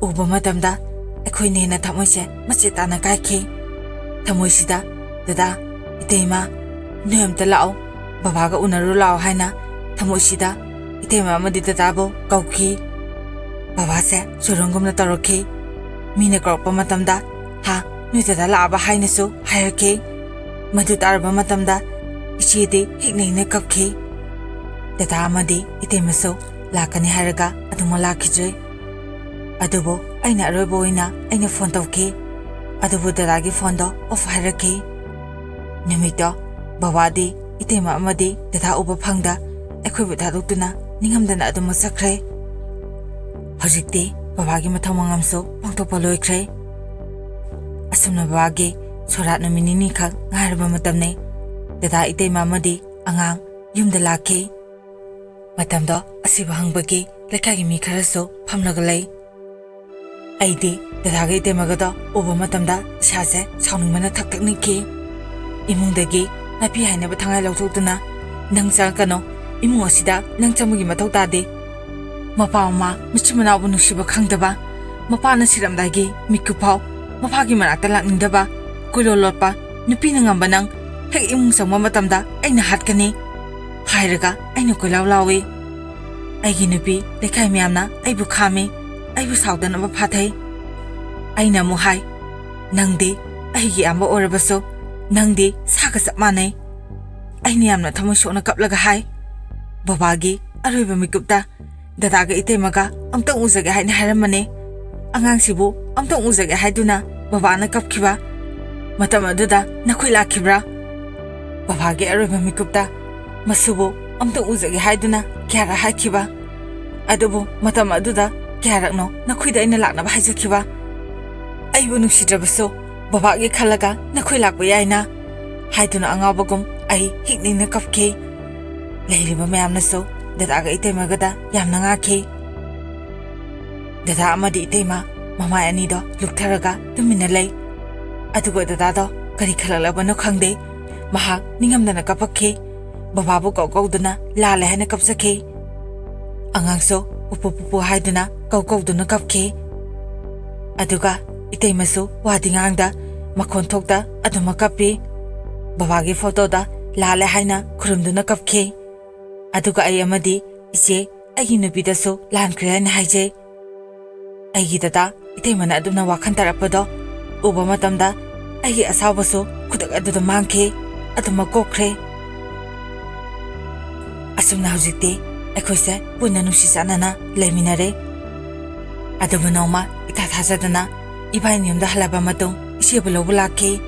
uba matamda akhoi nena thamoise masitana kaikhi. Thamoisida dada itayma noyamta lao babaga unaru lao haina thamoisida itayma amadi dadabo kauki. Babase surungumna tarokhi. Mina korpa matamda ha noi dada laaba hainasu hayarki. Madu taraba matamda ichidi hikneina kapki. Dada amadi itemaso lakani haraga aduma lakidre. Adubo aina aroibo oina aina phone tawki. Adubo dadagi phone do off haraki. Numito babadi itema amadi dada uba phangda akhoi thadokduna ningamdana aduma sakre. Hojikti babagi mathau mangamso pangtokpa loikre. Asumna babagi sorat naminini khak ngarba matamne dada itema amadi angang yumda lakhi. Matamdo asiba hangbagi lekagi mi kharaso phamlaga lei. Aidi dadaga itemagado uba matamda shase sauningmana thaktakniki. Imungdagi napi hainaba thangai lauthokduna nang changkano imung asida nang chamugi mathau tade. Mapa ma michimanabu nushiba khangdaba mapana siramdagi mikupau mapagi manakta lakningdaba kulolotpa nupi ngamba nang hek imung sangma matamda aina hatkani hairaga aina kulaw lawi aigi nupi lekai myamna aibu khami aibu saudana ba phathai aina mu hai nangdi aigi amba orabaso nangdi saga sapmanai aina yamna thamoi sona kaplaga hai babagi aroiba mikupta dadaga itemaga amtang uzage haina haramane angangsibu amtang uzage haiduna babana kapkiba matam aduda nakhoi lakhibra babagi aroiba mikupta masubu amtang uzage haiduna kyara hakiba adubu matam aduda kyarakno nakhoida ina lakna bhaijakhiba aibu nusidrabaso babagi khalaga nakhoi lakba yaina haiduna angabagum ai hikningna kapke leiriba mayamnaso dadaga itemagada yamna ngakhi dada amadi itema mama ani do luktaraga tumina lei adugo dada do kari khalalabano khangde maha ningamdana kapakhi bababu kaukawduna lale hana kapsakhi angangso upupupu haiduna kaukawduna kapkhi aduga itemasu wadingangda makhon thokda aduma kapi babagi photo da lale haina khurumduna kapkhi aduga ai amadi ise agi nubidaso lankhre na haije aigi dada itemana aduna wakhan tarapado uba matamda agi asabaso khudak aduda mangkhe aduma kokre asumna hojikte akhose punna nusi sanana leminare adubu noma ita thajadana ibai nyumda halaba matung ise bulobu lakhe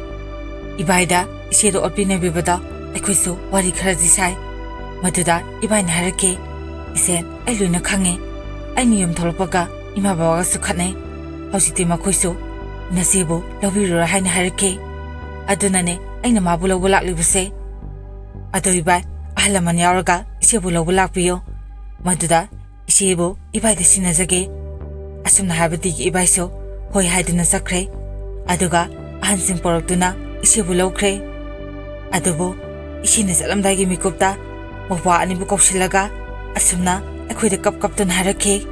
ibaida ise do opine bibada akhoisu wari kharaji sai maduda ibai naharake isen ailuna khange aini yum tholopaga ima bawa su khane hositi makhoisu nasibu lobirura haina harake adunane aina mabu lobu laklibuse adoibai ahalaman yauraga isebu lobu lakpiyo maduda isebu ibai da sinajage asumna habati ibai so hoi haiduna sakre aduga ahansing poroktuna isebu lokre adubu isina salamdagi mikupta mapa anibu kausilaga asumna akhoida kaptun harake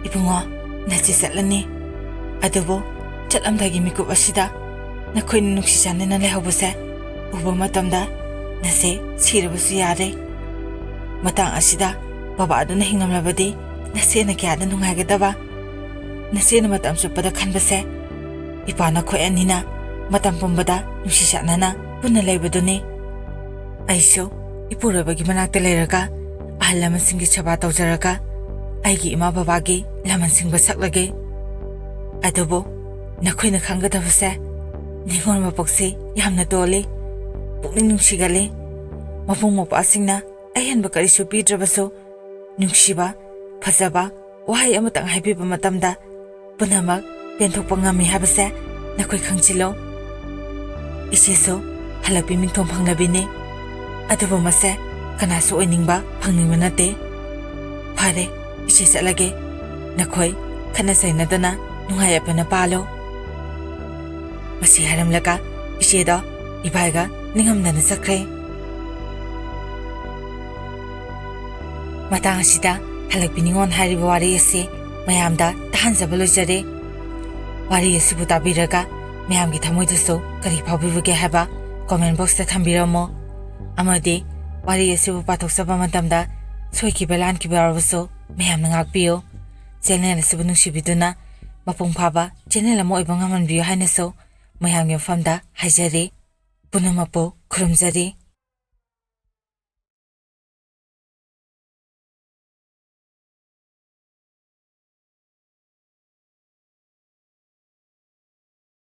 ibungo nachi satlani adubu chalamdagi mikup asida nakhoina nuksi janena lehobuse uba matamda nase sirabasu yare matang asida baba aduna hingamlabadi nase na kyada nungaigadaba nase na matam chupada khanbase ipana khoi anina matam pumbada nuksi janana punna leibaduni aiso ipurabagi manakta leiraga ahalama singi chaba tawjaraga aigi ima babagi laman singba saklage adubo nakhoina khangadabase ningol mapokse yamna tole pukning nungsigale mapung mapasingna ahenba karisu pidrabaso nungsiba phajaba wahai amatang haibiba matamda punamak penthokpa ngami habase nakhoi khangchilo iseso halakpi mingthom phanglabine adubo mase kanasu oiningba phangningba nate phare ise salage nakhoi khana sainadana nungayapana palo masi haramlaka ise do ibaiga ningamdana sakre matang asida halakpi ningon hariba wari ase mayamda tahanjaba lojare wari asibu tabiraga mayamgi thamoidaso kari phawbibage haba comment box ta thambiramo amade wari asibu pathoksaba matamda soikiba lankiba arbaso mayamna ngakpiyo channel asibu nungsibiduna mapung phaba channel amo ibang ngamanbiyo hainaso mayamgi famda haijare ꯄꯨꯝꯅꯃꯛꯄꯨ ꯈꯨꯔꯨꯝꯖꯔꯤ꯫